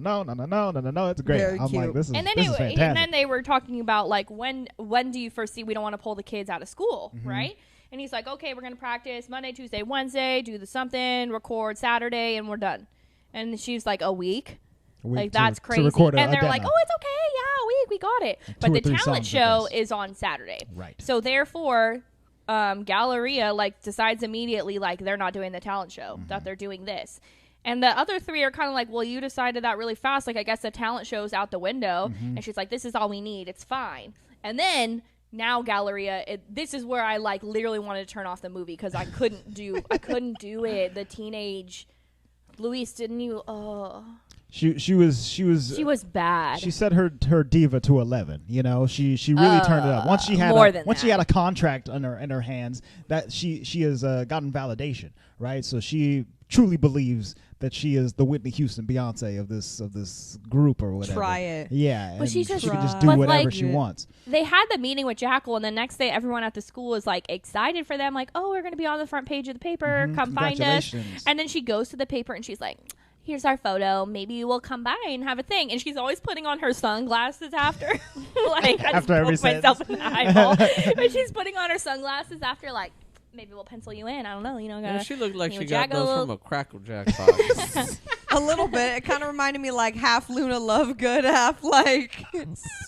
It's great. Very I'm cute. like, this is and then fantastic. and then they were talking about like when do you foresee we don't want to pull the kids out of school, right? And he's like, okay, we're gonna practice Monday, Tuesday, Wednesday, do the something, record Saturday, and we're done. And she's like, a week. Like that's crazy. And they're like, oh, it's okay, yeah, we got it. Like but 2 or the 3 talent songs, I show guess. is on Saturday. Right. So therefore, Galleria like decides immediately like they're not doing the talent show, that they're doing this. And the other three are kind of like, well, you decided that really fast. Like, I guess the talent show's out the window. And she's like, this is all we need. It's fine. And then now Galleria, this is where I like literally wanted to turn off the movie because I couldn't do it. The teenage Luis, didn't you? She was Bad. She set her diva to 11. You know, she really turned it up. Once she had she had a contract in her hands, that she has gotten validation, right? So she truly believes that she is the Whitney Houston Beyonce of this group or whatever. Try it. Yeah, But and she just- can just But do whatever like- she wants. They had the meeting with Jackal, and the next day, everyone at the school is like excited for them, like, "Oh, we're going to be on the front page of the paper. Come find us." Congratulations. And then she goes to the paper, and she's like, "Here's our photo. Maybe we'll come by and have a thing." And she's always putting on her sunglasses after, like, I just After every poked myself in the eyeball. But she's putting on her sunglasses after, like, maybe we'll pencil you in. I don't know. You know, Yeah, she looked like you she know, got those Jackal- from a Crackle Jack box. A little bit. It kind of reminded me like half Luna Lovegood, half like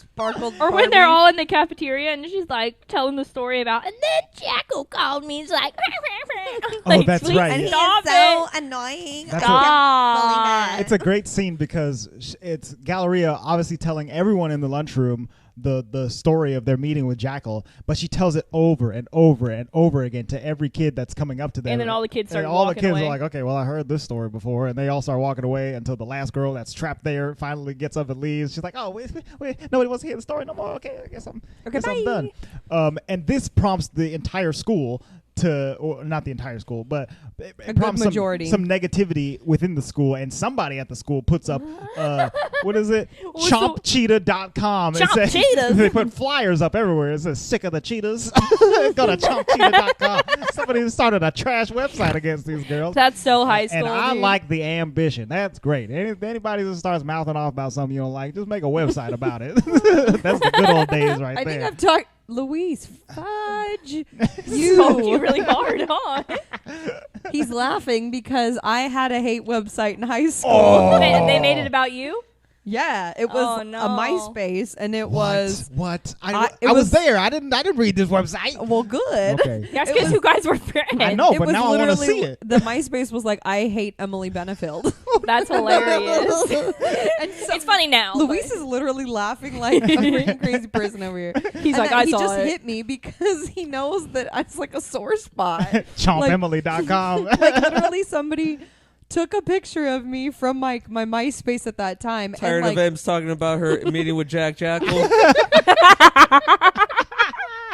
Sparkled. Or when they're all in the cafeteria and she's like telling the story about, and then Jackal called me. He's like, like, that's please right. And he's stop so it. annoying. That's Stop. It's a great scene because it's Galleria obviously telling everyone in the lunchroom the story of their meeting with Jackal, but she tells it over and over and over again to every kid that's coming up to them. And then all the kids start all the walking kids away. are like, okay, well, I heard this story before, and they all start walking away until the last girl that's trapped there finally gets up and leaves. She's like, oh, wait, nobody wants to hear the story no more. Okay, I guess I'm done. And this prompts the entire school or not the entire school, but it prompts majority. Some negativity within the school, and somebody at the school puts up what is it? ChompCheetah.com. Chomp Cheetahs. They put flyers up everywhere. It says sick of the cheetahs. Go to ChompCheetah.com. Somebody started a trash website against these girls. That's so high school. And I dude. like the ambition. That's great. Anybody that starts mouthing off about something you don't like, just make a website about it. That's the good old days right I there. think I've talked. Luis, fudge. You really hard, huh? He's laughing because I had a hate website in high school. Oh. They made it about you? Yeah, it was Oh, no. a MySpace, and it was What? it I was was- there. I didn't read this website. well good. Okay. That's It because was- you guys were friends. I know, It but was now I want to literally see it. the MySpace was like, I hate Emily Benefield. That's hilarious. And so It's funny now. Luis is literally laughing like a freaking crazy person over here. He's And like, then I he saw just it. hit me because he knows that it's like a sore spot. ChompEmily.com. Like literally somebody took a picture of me from my MySpace at that time. Tired and like, of Em's talking about her meeting with Jackal.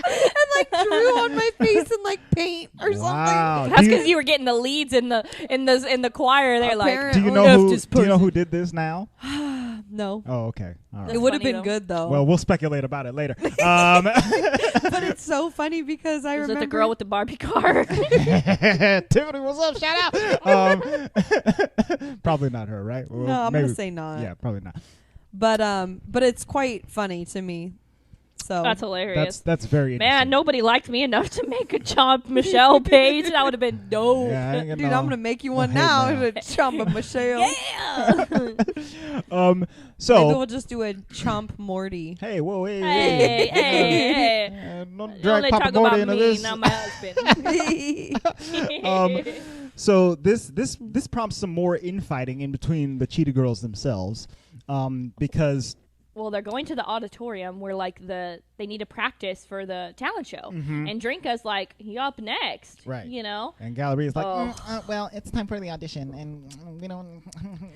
and like drew on my face in like paint or Wow. That's Do you- because you were getting the leads in the choir. They're like, Apparently. Do you know who did this now? something. No. Oh, okay. All right. It would have funny, been though. good though. Well, we'll speculate about it later. But it's so funny because I was remember it the girl with the Barbie car? Tiffany, what's up? Shout out. Probably not her, right? Well, No, I'm maybe- gonna say not. Yeah, probably not. But it's quite funny to me. So That's hilarious. That's very interesting. Man, nobody liked me enough to make a Chomp Michelle page. That would have been dope. Yeah, I ain't got dude, no- I'm gonna make you one hate now. mail. Chomp Michelle. Yeah. Maybe So we'll just do a Chomp Morty. hey, whoa, hey, hey, hey, hey. don't You drag only Papa talk Morty about into me, this. not my husband. So this prompts some more infighting in between the Cheetah Girls themselves, because Well, they're going to the auditorium where they need to practice for the talent show, and Drinka's like, "You up next?" Right. You know. and Gallery's like, Oh. well, it's time for the audition, and we don't.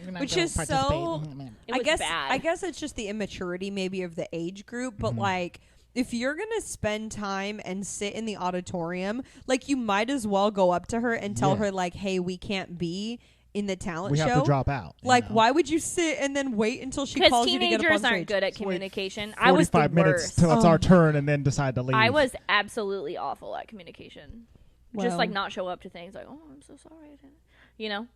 We're not Which gonna is participate." so- It was bad. I guess it's just the immaturity maybe of the age group, but like if you're gonna spend time and sit in the auditorium, like you might as well go up to her and tell Yeah. her like, hey, we can't be in the talent we show. have to drop out. you Like, know? why would you sit and then wait until she Because calls you to get up on teenagers stage? aren't good at Just wait communication. I was the 45 minutes worst. till it's our turn, and then decide to leave. I was absolutely awful at communication. Just Well. like not show up to things like, "Oh, I'm so sorry." I didn't. You know,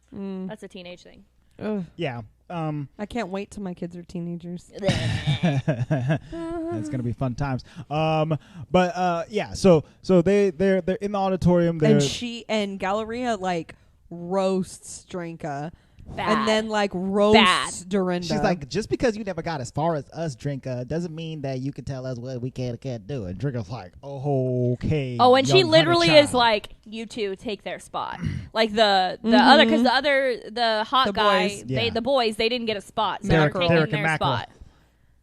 that's a teenage thing. Ugh, Yeah. I can't wait till my kids are teenagers. It's gonna be fun times. But yeah. So they're in the auditorium. They're And Galleria like roasts Drinka. Bad. And then like roasts Dorinda. She's like, just because you never got as far as us, Drinka, doesn't mean that you can tell us what we can or can't do. And Drinka's like, oh, okay. Oh, and she young literally honey is child. like, "You two take their spot." Like the other, because the hot The guy, boys. Yeah. the boys, they didn't get a spot, so Derek- they're taking Derek and their Mackerel. spot.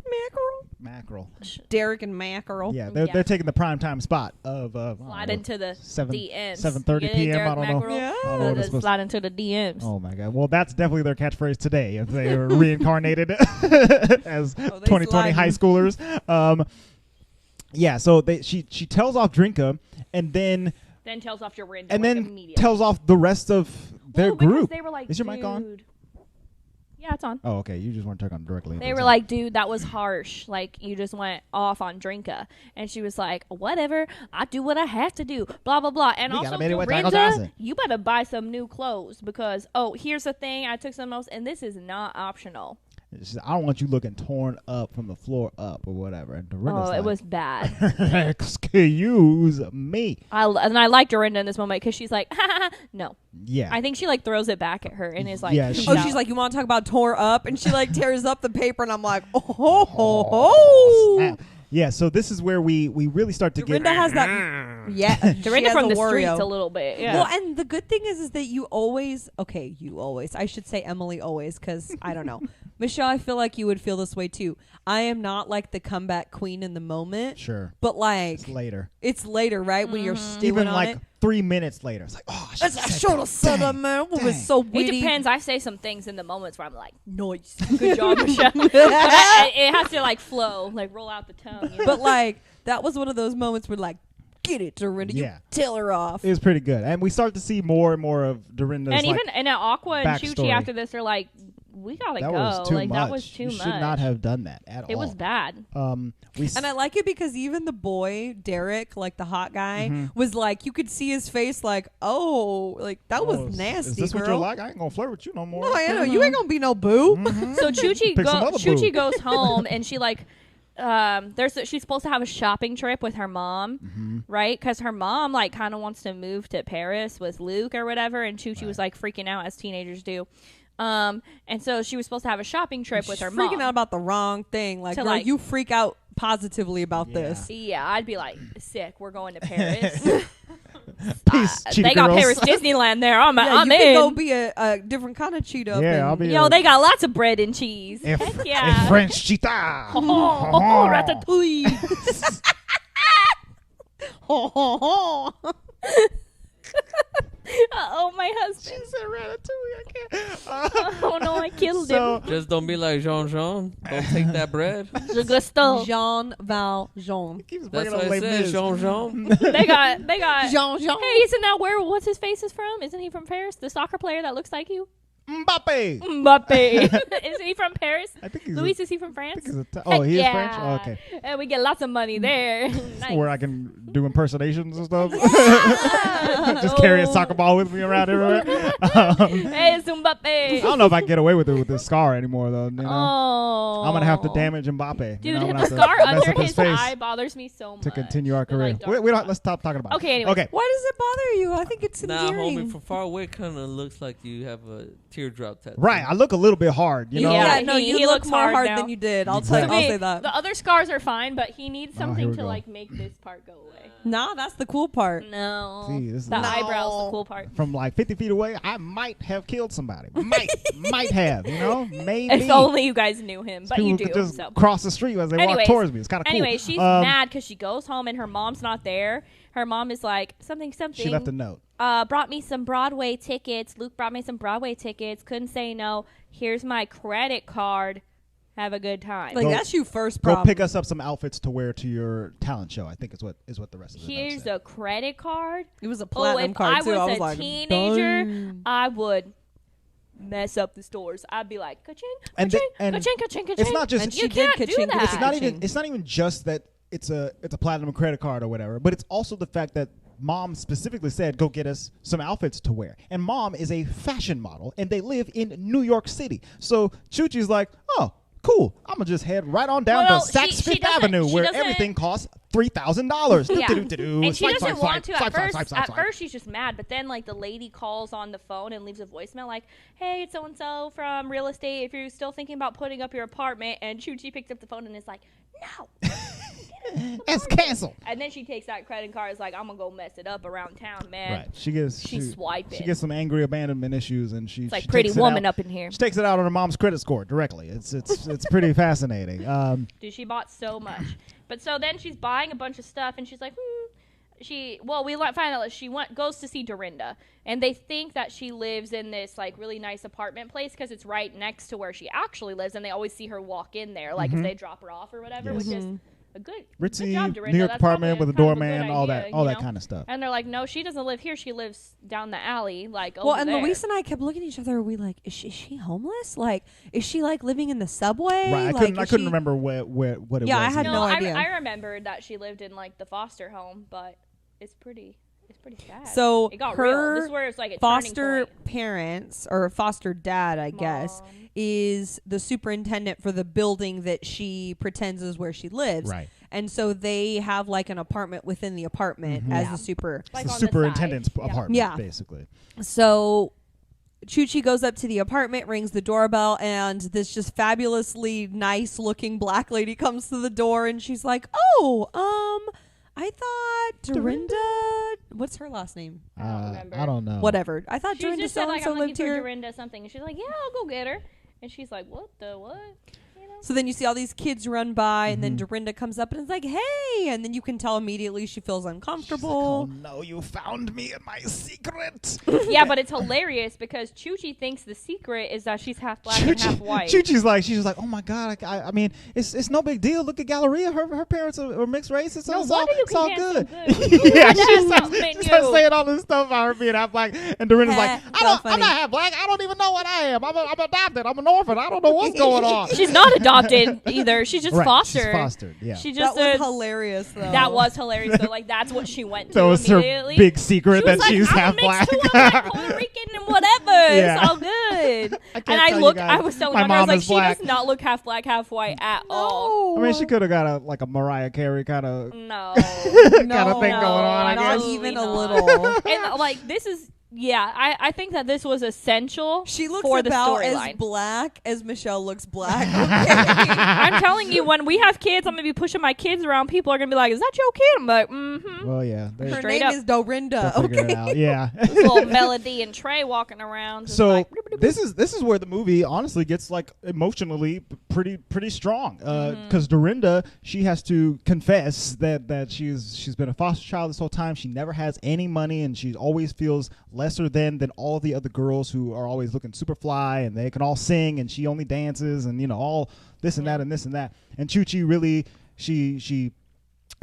Mackerel. mackerel. Derek and Mackerel. Yeah, Yeah. they're taking the prime time spot of Slide into the 7:30 DMs. p.m. Derek I don't know. Mackerel? Yeah. I don't know what it's supposed to- Slide into the DMs. Oh my god! Well, that's definitely their catchphrase today if they were reincarnated as Oh, they 2020 sliding. high schoolers. Yeah. So she tells off Drinka, and then Then tells off your random. and like, then immediately. tells off the rest of their Well, because group. They were like, Is your mic on? "Dude." Yeah, it's on. Oh, okay. You just weren't talking directly. They were like, "Dude, that was harsh. Like, you just went off on Drinka." And she was like, "Whatever. I do what I have to do. Blah, blah, blah." And We gotta also, make it with Jackal Dorinda, Johnson. you better buy some new clothes because, oh, here's the thing. I took some else, and this is not optional. She said, I don't want you looking torn up from the floor up or whatever. And Dorinda's Oh, like, it was bad. excuse me. And I like Dorinda in this moment because she's like, "Ha, ha, ha." No. Yeah. I think she like throws it back at her and is like, Yeah, "Peace she- Oh, out." she's like, you want to talk about tore up? And she like tears up the paper, and I'm like, oh. Snap. Yeah, so this is where we really start to Dorinda get. has that. Yeah, Dorinda she has from the a streets Wario. a little bit. Yeah. Well, and the good thing is that you always, I should say Emily always, because I don't know. Michelle, I feel like you would feel this way too. I am not like the comeback queen in the moment. Sure. But like It's later. It's later, right? When you're stewing Even on like it. 3 minutes later. It's like, oh, I should have said that, man. It was so It witty. depends. I say some things in the moments where I'm like, nice. Good job, Michelle. It has to like flow, like roll out the tongue. You know? But like that was one of those moments where like, get it, Dorinda. Yeah. You tell her off. It was pretty good. And we start to see more and more of Dorinda's and even in Aqua and Chuchi backstory. after this, they're like, we gotta that go. was too like much. that was too you much. should not have done that at all. It was bad. And I like it because even the boy, Derek, like the hot guy, was like, you could see his face like, oh, like that was nasty, Is this girl. what you're like? I ain't gonna flirt with you no more. No, I know. You ain't gonna be no boo. So Chuchi Pick some other Chuchi boo. goes home and she like she's supposed to have a shopping trip with her mom, right? Because her mom like kind of wants to move to Paris with Luke or whatever, and Chuchi was like freaking out as teenagers do. And so she was supposed to have a shopping trip with her mom. Freaking out about the wrong thing. Like, To, girl, like- you freak out positively about this. Yeah, I'd be like, sick. We're going to Paris. Peace, Cheetah They got Girls. Paris Disneyland there. I'm Yeah, you in. can go be a different kind of cheetah. up Yeah, in- I'll be Yo, they got lots of bread and cheese. a, Heck a yeah. French cheetah. Oh, ratatouille. Oh, my husband. She said ratatouille. I can't. Oh, no, I killed him. Just don't be like Jean. Don't take that bread. Je Gusto. Jean Valjean. Keeps That's bringing what up I Les said, Mis. Jean. They got. Jean. Hey, isn't that what's his face is from? Isn't he from Paris? The soccer player that looks like you? Mbappe. Mbappe. Isn't he from Paris? I think he's Luis, a, is he from I France? think he's oh, he is Yeah. French? Oh, okay. And we get lots of money there. Nice. Where I can do impersonations and stuff. Just carry a soccer ball with me around everywhere. Hey, it's Mbappe. I don't know if I can get away with it with this scar anymore, though. You know? Oh. I'm going to have to damage Mbappe. Dude, you know, I'm the gonna have to scar mess under up his face eye bothers me so much. to continue our The, like, career. dark We don't. spot. Let's stop talking about Okay, it. anyway. Okay. Why does it bother you? I think it's Nah, endearing. homie, from far away, kind of looks like you have a teardrop tattoo. Right. I look a little bit hard, you know? Yeah. Yeah, no, he you look looks more hard hard now. than you did. I'll Exactly. I'll say that. The other scars are fine, but he needs here something we to go. like make this part go away. Nah, that's the cool part. No. See, this is the No. eyebrow's the cool part. From like 50 feet away, I might have killed somebody. Might have, you know? Maybe. If only you guys knew him, but you People do. could just So. cross the street as they walk Anyways, towards me. It's kind of cool. Anyway, she's mad because she goes home and her mom's not there. Her mom is like, something. She left a note. Brought me some Broadway tickets. Luke brought me some Broadway tickets. Couldn't say no. Here's my credit card. Have a good time. Like Go- that's you first Go problem. pick us up some outfits to wear to your talent show. I think is what the rest of the note Here's said. a credit card. It was a Oh, platinum if card I too. was I was a like, teenager, "Dang." I would mess up the stores. I'd be like, ka-ching, And ka-ching, and ka-ching, ka-ching, ka-ching. it's not just- And you she did can't do ka-ching, that. ka-ching. it's not even just that it's a platinum credit card or whatever, but it's also the fact that mom specifically said go get us some outfits to wear, and mom is a fashion model and they live in New York City. So Chuchi's like, oh, cool, I'm gonna just head right on down Well, to Saks she Fifth doesn't- Avenue she where doesn't- everything costs $3,000. Yeah. Do-do-do-do. And she Swipe, doesn't swipe, want swipe, to at swipe, first. swipe, swipe, At swipe. first, she's just mad, but then like the lady calls on the phone and leaves a voicemail like, "Hey, it's so and so from real estate. If you're still thinking about putting up your apartment," and Chuchi picks up the phone and is like, "No." It's canceled. And then she takes that credit card. Is like, "I'm gonna go mess it up around town, man." Right. She's swiping. She gets some angry abandonment issues, and It's like she Pretty takes it Woman out- up in here. She takes it out on her mom's credit score directly. It's pretty fascinating. Dude, she bought so much. But so then she's buying a bunch of stuff, and she's like, we find out that she goes to see Dorinda, and they think that she lives in this like really nice apartment place because it's right next to where she actually lives, and they always see her walk in there, like if they drop her off or whatever, Yes. which is a good Ritzy job, Dorinda. New York That's probably apartment with a kind of doorman, good all idea, that you know? kind of stuff. And they're like, no, she doesn't live here. She lives down the alley, like Well, over and there. Luis and I kept looking at each other. Are we like, is she homeless? Like, is she like living in the subway? Right. Like, I is couldn't she- remember what it was. Yeah, I had either. no idea. I remembered that she lived in like the foster home, but it's pretty sad. So it got her real. This is where it's like a foster turning point. parents or foster dad, I guess, Mom. is the superintendent for the building that she pretends is where she lives. Right. And so they have like an apartment within the apartment as Yeah. the super. Like It's on the the superintendent's side. Yeah. apartment, Yeah. basically. So Chuchi goes up to the apartment, rings the doorbell, and this just fabulously nice looking black lady comes to the door, and she's like, I thought Dorinda. What's her last name? I don't remember. I don't know. Whatever. I thought She Dorinda just said so and like so I'm looking lived for here. Dorinda something, and she's like, yeah, I'll go get her. And she's like, what the what? You know? So then you see all these kids run by, and then Dorinda comes up and is like, hey! And then you can tell immediately she feels uncomfortable. She's like, oh no, you found me in my secret. Yeah, but it's hilarious because Chuchi thinks the secret is that she's half black and half white. Chuchi's like, oh my God, I mean, it's no big deal. Look at Galleria. Her parents are mixed races, so No it's all, wonder you it's all can good. dance so good. Yeah, That's she something in starts you. saying all this stuff about her being half black, and Dorinda's like, so I'm funny. not half black. I don't even know what I am. I'm adopted. I'm an orphan. I don't know what's going on. She's not adopted either. She's just Right, fostered. She's fostered. Yeah. She That just was hilarious, though. that was hilarious. So like that's what she went to That was her immediately. big secret She was that like, she's I'm half mixed black. too, I'm like Puerto Rican and whatever. Yeah. It's all good. can't And I tell you look, guys. I was telling My her, I was mom like, is she black. does not look half black, half white at all. I mean, she could have got a Mariah Carey kind of No, kind of thing no, going on. I not guess. even Absolutely a not. little. and like this is. Yeah, I think that this was essential She looks for the about as storyline. black as Michelle looks black. Okay. I'm telling you, when we have kids, I'm gonna be pushing my kids around. People are gonna be like, "Is that your kid?" I'm like, "Mm-hmm." Well, yeah. Her Straight name up. is Dorinda. They'll figure it Okay. out. Yeah. Little Melody and Trey walking around. Just So like, this is where the movie honestly gets like emotionally pretty strong Mm-hmm. because Dorinda, she has to confess that she's been a foster child this whole time. She never has any money, and she always feels lesser than all the other girls who are always looking super fly and they can all sing, and she only dances, and all this and that and this and that. And Chuchi really she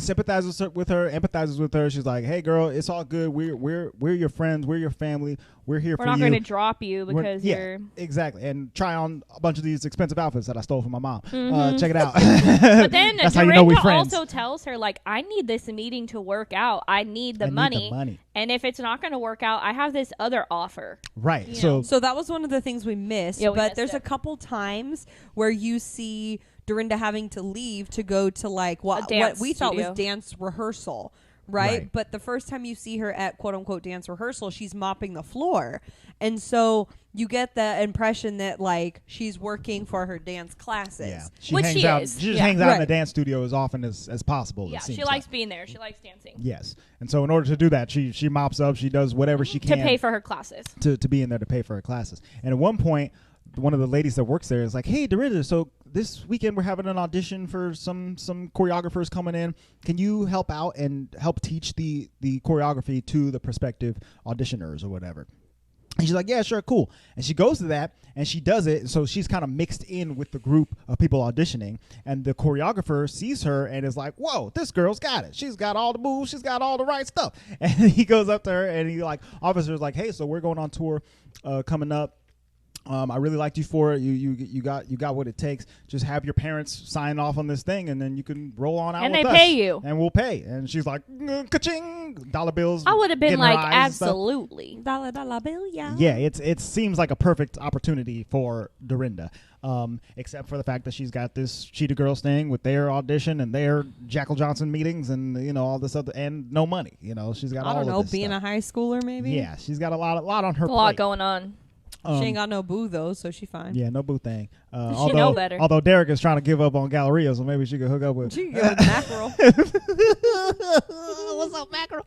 sympathizes with her, empathizes with her. She's like, "Hey, girl, it's all good. We're your friends. We're your family. We're here we're for not you. going to drop you We're- because yeah, you're." exactly, and try on a bunch of these expensive outfits that I stole from my mom. Mhm. Check it out." But then That's how Dorinda you know we friends. also tells her, like, I need this meeting to work out. I need the I need money. the money. And if it's not going to work out, I have this other offer. Right. You So know. So that was one of the things we missed. Yeah, we but missed there's it. a couple times where you see Dorinda having to leave to go to like what dance we thought studio. was dance rehearsal. Right? Right. But the first time you see her at quote unquote dance rehearsal, she's mopping the floor. And so you get the impression that like she's working for her dance classes. yeah, she Which hangs she out. is. She just Yeah. hangs out in the Right. dance studio as often as possible. Yeah, it seems she likes like. being there. She likes dancing. Yes, and so in order to do that, she mops up. She does whatever she To can pay for her classes. to be in there to pay for her classes. And at one point, one of the ladies that works there is like, "Hey, Dorinda, so this weekend we're having an audition for some choreographers coming in. Can you help out and help teach the choreography to the prospective auditioners or whatever?" And she's like, "Yeah, sure, cool." And she goes to that and she does it. So she's kind of mixed in with the group of people auditioning. And the choreographer sees her and is like, "Whoa, this girl's got it. She's got all the moves. She's got all the right stuff." And he goes up to her and he like, officer's like, "Hey, so we're going on tour coming up. I really liked you for it. You got what it takes. Just have your parents sign off on this thing, and then you can roll on out And with they us. pay you. And we'll pay." And she's like, "Ka-ching!" Dollar bills. I would have been getting her like, eyes and stuff. absolutely. Dollar bill, yeah. Yeah, it seems like a perfect opportunity for Dorinda, except for the fact that she's got this Cheetah Girls thing with their audition and their Jackal Johnson meetings and all this other, and no money. She's got I all don't of know, this being stuff. a high schooler maybe. Yeah, she's got a lot on her A lot plate. going on. She ain't got no boo though, so she fine. Yeah, no boo thing. She know better. Although Derek is trying to give up on Galleria, so maybe she could hook up with. She can go with mackerel. What's up, mackerel?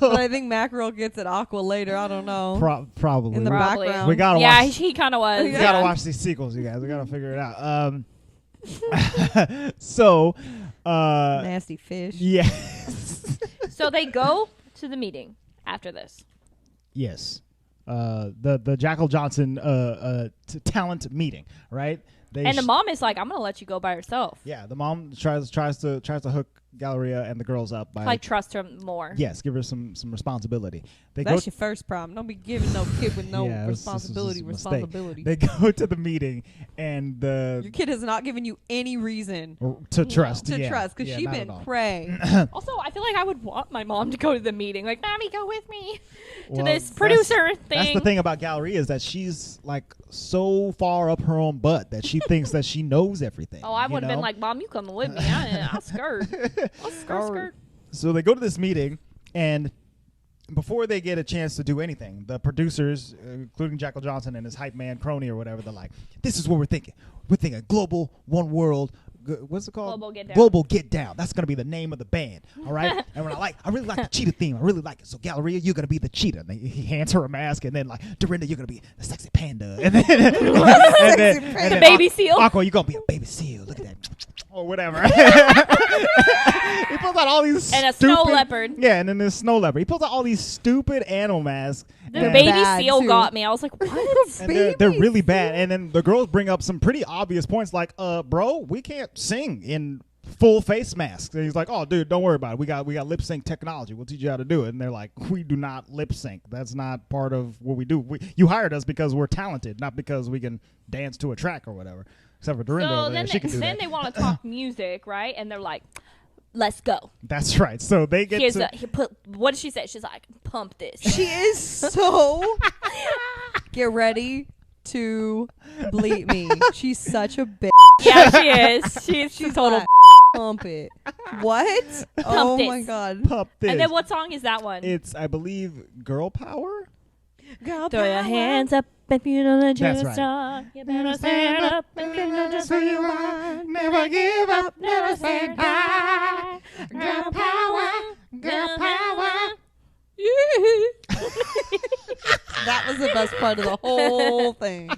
But I think mackerel gets at Aqua later. I don't know. Probably. In the Probably. background. We gotta Yeah, watch. he kind of was. We Yeah. gotta watch these sequels, you guys. We gotta figure it out. So, Nasty fish. yes, So they go to the meeting after this. yes. The Jackal Johnson talent meeting, right? And the mom is like, I'm going to let you go by yourself. Yeah, the mom tries to hook Galleria and the girls up by Like, trust her more. yes, give her some responsibility. They That's go your first problem. Don't be giving no kid with no Yeah, this is responsibility. a mistake. Responsibility. They go to the meeting and Your kid has not given you any reason to trust to yeah, trust because yeah, she not been at all. cray. Also, I feel like I would want my mom to go to the meeting. Like, Mommy, go with me Well, to this that's- producer thing. That's the thing about Galleria is that she's like so far up her own butt that she thinks that she knows everything. Oh, I you would have been know? like, Mom, you coming with me. I'll skirt. I'll skirt. So they go to this meeting, and before they get a chance to do anything, the producers, including Jackal Johnson and his hype man crony or whatever, they're like, "This is what we're thinking. We're thinking global, one world, what's it called? Global Get Down. Global Get Down. That's gonna be the name of the band. All right. And when I really like the cheetah theme. I really like it. So Galleria, you're gonna be the cheetah. And he hands her a mask, and then like Dorinda, you're gonna be the sexy panda. And then, The baby seal. Aqua, you're gonna be a baby seal. Look at that. Or whatever. He pulls out all these And a stupid, snow leopard. Yeah, and then this snow leopard. He pulls out all these stupid animal masks. The and- baby Bad, seal too. got me. I was like, what? and they're really bad. And then the girls bring up some pretty obvious points like, bro, we can't sing in full face masks. And he's like, oh, dude, don't worry about it. We got lip sync technology. We'll teach you how to do it. And they're like, we do not lip sync. That's not part of what we do. You hired us because we're talented, not because we can dance to a track or whatever. Except for Dorinda over there. She can do that. They want to talk music, right? And they're like, let's go. That's right. So they get What did she say? She's like, pump this. She is so. Get ready to bleep me. She's such a bitch. Yeah, she is. She's total. like, pump it. What? Oh this. my god. Pump this. And then what song is that one? It's, I believe, Girl Power? Girl Throw your power. hands up if you know that you're That's a right. star. You better stand up if you know just who you are. Never give up, Never say die. Girl power, girl power. That was the best part of the whole thing.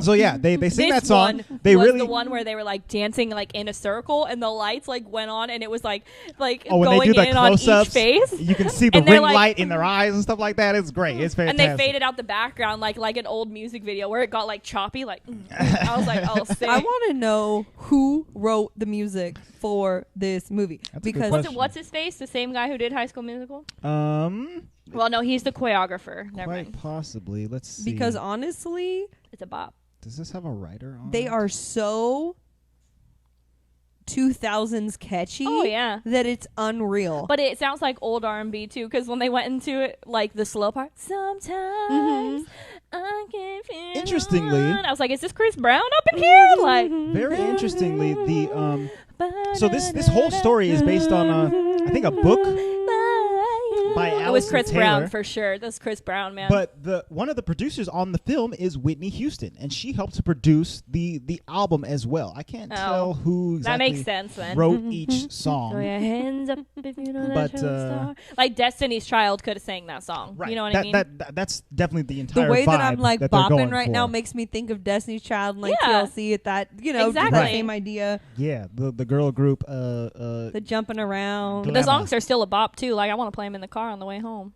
So yeah, they sing This that song. one They was really the one where they were like dancing like in a circle, and the lights like went on, and it was like when going they do the in on each close-ups, face. you can see the And they're ring like- light in their eyes and stuff like that. It's great. It's And fantastic. they faded out the background like an old music video where it got like choppy. Like I was like, oh, sick. I want to know who wrote the music for this movie. That's a good because question. What's his face? The same guy who did High School Musical? Quite Well, no, he's the choreographer. Never mind. possibly. Let's see. because honestly, It's a bop. does this have a writer on they it? are so 2000s catchy Oh yeah. that it's unreal. But it sounds like old R&B too, because when they went into it, like the slow part, sometimes I can feel. Interestingly- it. I was like, is this Chris Brown up in here? Like, Very interestingly, the so this whole story is based on I think a book by it was Allison Chris Taylor. Brown for sure. That's Chris Brown, man. But one of the producers on the film is Whitney Houston, and she helped to produce the album as well. I can't tell who exactly that makes sense then. wrote each Throw song. your hands up if you know But, that you're a star. Like Destiny's Child could have sang that song. Right. You know what I mean? That's definitely the the entire way that vibe I'm like that they're bopping going right for. now makes me think of Destiny's Child and like Yeah. TLC at that, just Exactly. that same idea. Yeah, the girl group. The jumping around. Glam- the songs are still a bop too. Like I want to play them in the car on the way home.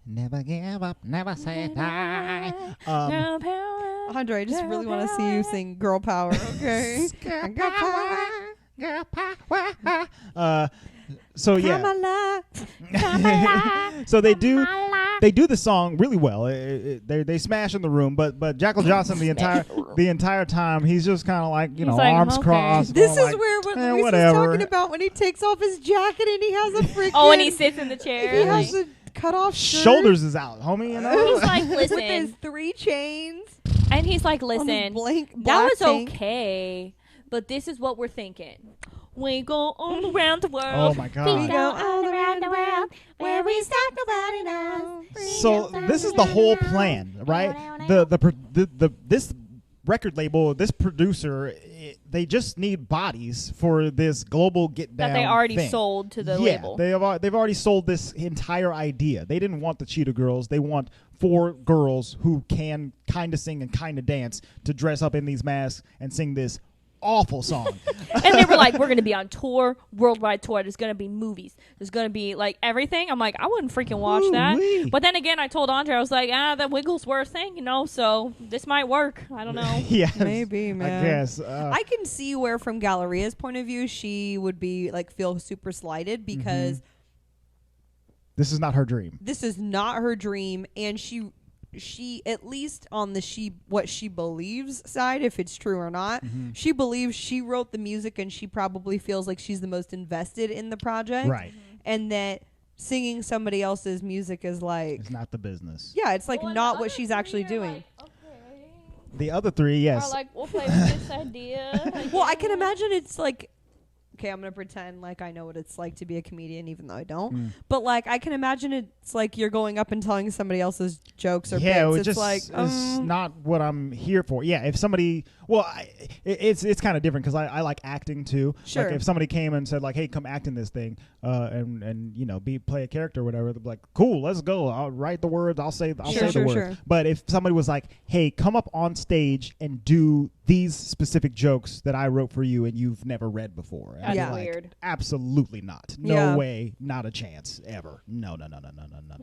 Never give up, never say die. Girl power. Andre, I just really want to see you sing Girl Power, okay? Girl Power. Girl power. So Come yeah, alive. so they do the song really well. They smash in the room, but Jackal Johnson the entire time he's just kind of like He's like, arms okay. crossed. This going is like, where what Luis was whatever. talking about when he takes off his jacket and he has a freaking Oh, and he sits in the chair. he like- has a cut off shirt Shoulders is out, homie. You know. He's like, with his listen, 3 chains. and he's like, on his listen, blank that black was tank. okay, but this is what we're thinking. We go all around the world. Oh my God. We go all around the world where we stop nobody knows. So this is the whole plan, right? This record label, this producer, they just need bodies for this global get down That they already thing. sold to the Yeah, label. they've already sold this entire idea. They didn't want the Cheetah Girls. They want 4 girls who can kind of sing and kind of dance to dress up in these masks and sing this awful song. And they were like, we're going to be on tour, worldwide tour. There's going to be movies. There's going to be like everything. I'm like, I wouldn't freaking watch that. Ooh-wee. But then again, I told Andre, I was like, that Wigglesworth thing, so this might work. I don't know. Yes, Maybe, man. I guess. I can see where, from Galleria's point of view, she would be like feel super slighted because this is not her dream. this is not her dream, and she at least on the what she believes side, if it's true or not, she believes she wrote the music, and she probably feels like she's the most invested in the project, Right. and that singing somebody else's music is like, It's not the business. yeah, it's like not what she's actually doing. The other 3, yes. Or like, we'll play with this idea. Well, I can imagine it's like, okay, I'm gonna pretend like I know what it's like to be a comedian, even though I don't. Mm. But like, I can imagine it's like you're going up and telling somebody else's jokes or yeah, bits. it It's just like is not what I'm here for. Yeah, if somebody, well, it's kind of different because I like acting too. Sure. Like if somebody came and said like, "Hey, come act in this thing," and you know, play a character or whatever, they'd be like, "Cool, let's go. I'll write the words. I'll say the words." Sure. But if somebody was like, "Hey, come up on stage and do these specific jokes that I wrote for you and you've never read before," and I'd be That's like, weird. absolutely not. No Yeah. way. Not a chance ever. No.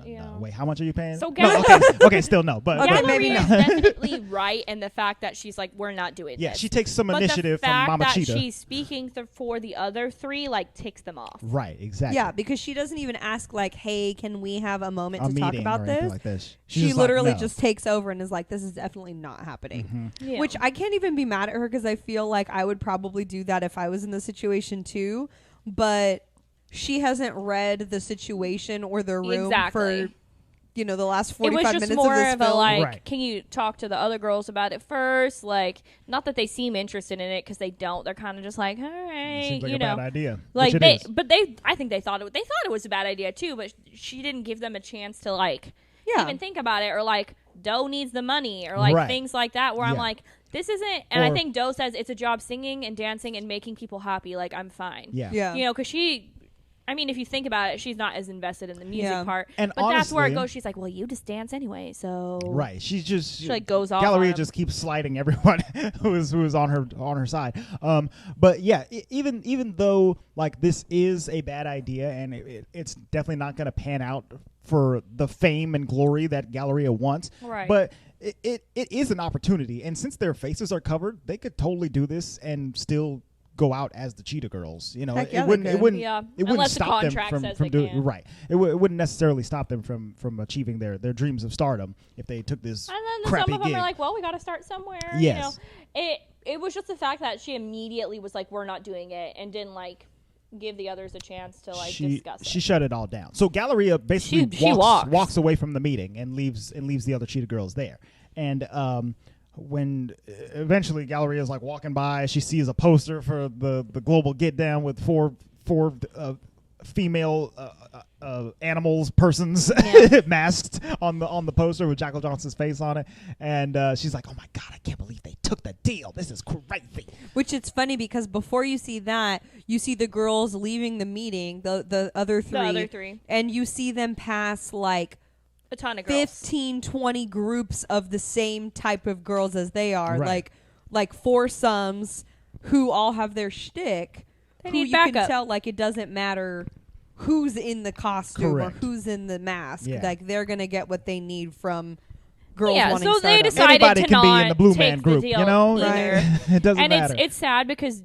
Yeah. Wait, how much are you paying? So no, okay, still no. But Okay, Gallery maybe is not. definitely right in the fact that she's like, we're not doing yeah, this. she takes some But initiative the from fact Mama that Cheetah. she's speaking for the other three like ticks them off. Right, exactly. yeah, because she doesn't even ask like, "Hey, can we have a moment a to talk meeting about or anything this?" like this. She's She just like, literally no. just takes over and is like, "This is definitely not happening." Yeah. Which I can't even be mad at her because I feel like I would probably do that if I was in the situation too. But she hasn't read the situation or the room Exactly. for, the last it 45 was minutes just more of this of a film. like, Right. can you talk to the other girls about it first? Like, not that they seem interested in it because they don't. They're kind of just like, all right, Seems like you a know. bad idea. Like which it they, is. I think they thought it was a bad idea too, but she didn't give them a chance to like Yeah. even think about it, or like Doe needs the money, or like Right. things like that. Where I'm Yeah. like, this isn't. And I Or- think Doe says it's a job singing and dancing and making people happy. Like I'm fine. Yeah. Yeah. You know, because she. I mean, if you think about it, she's not as invested in the music Yeah. part. And but that's where it honestly- goes. She's like, well, you just dance anyway, so Right. She's just She, like, goes off on Galleria him. just keeps sliding everyone who is on her side. But yeah, even though like this is a bad idea and it's definitely not going to pan out for the fame and glory that Galleria wants. Right. But it is an opportunity, and since their faces are covered, they could totally do this and still go out as the Cheetah Girls. You know, Heck yeah, it wouldn't they it could. wouldn't Yeah. it wouldn't Unless the stop them contract says from they doing can. right. It wouldn't necessarily stop them from achieving their dreams of stardom if they took this And then crappy some of them gig. are like, well, we got to start somewhere. Yes. You know, it was just the fact that she immediately was like, we're not doing it, and didn't like give the others a chance to like discuss it. She shut it all down. So Galleria basically She walks. away from the meeting and leaves the other Cheetah Girls there. And when eventually Galleria is like walking by, she sees a poster for the global get down with four female persons Yeah. masked on the poster with Jackal Johnson's face on it, and she's like, "Oh my god, I can't believe they took the deal. This is crazy." Which it's funny because before you see that, you see the girls leaving the meeting, the other three. The other three. And you see them pass like A ton of girls. 15, 20 groups of the same type of girls as they are. Right. Like foursomes who all have their shtick. They who need you can backup. tell like it doesn't matter who's in the costume Correct. or who's in the mask. Yeah. Like they're gonna get what they need from girls Yeah, wanting so they stardom. decided Anybody to can be in not the Blue take Man the group, deal you know? either. It doesn't And matter. it's sad because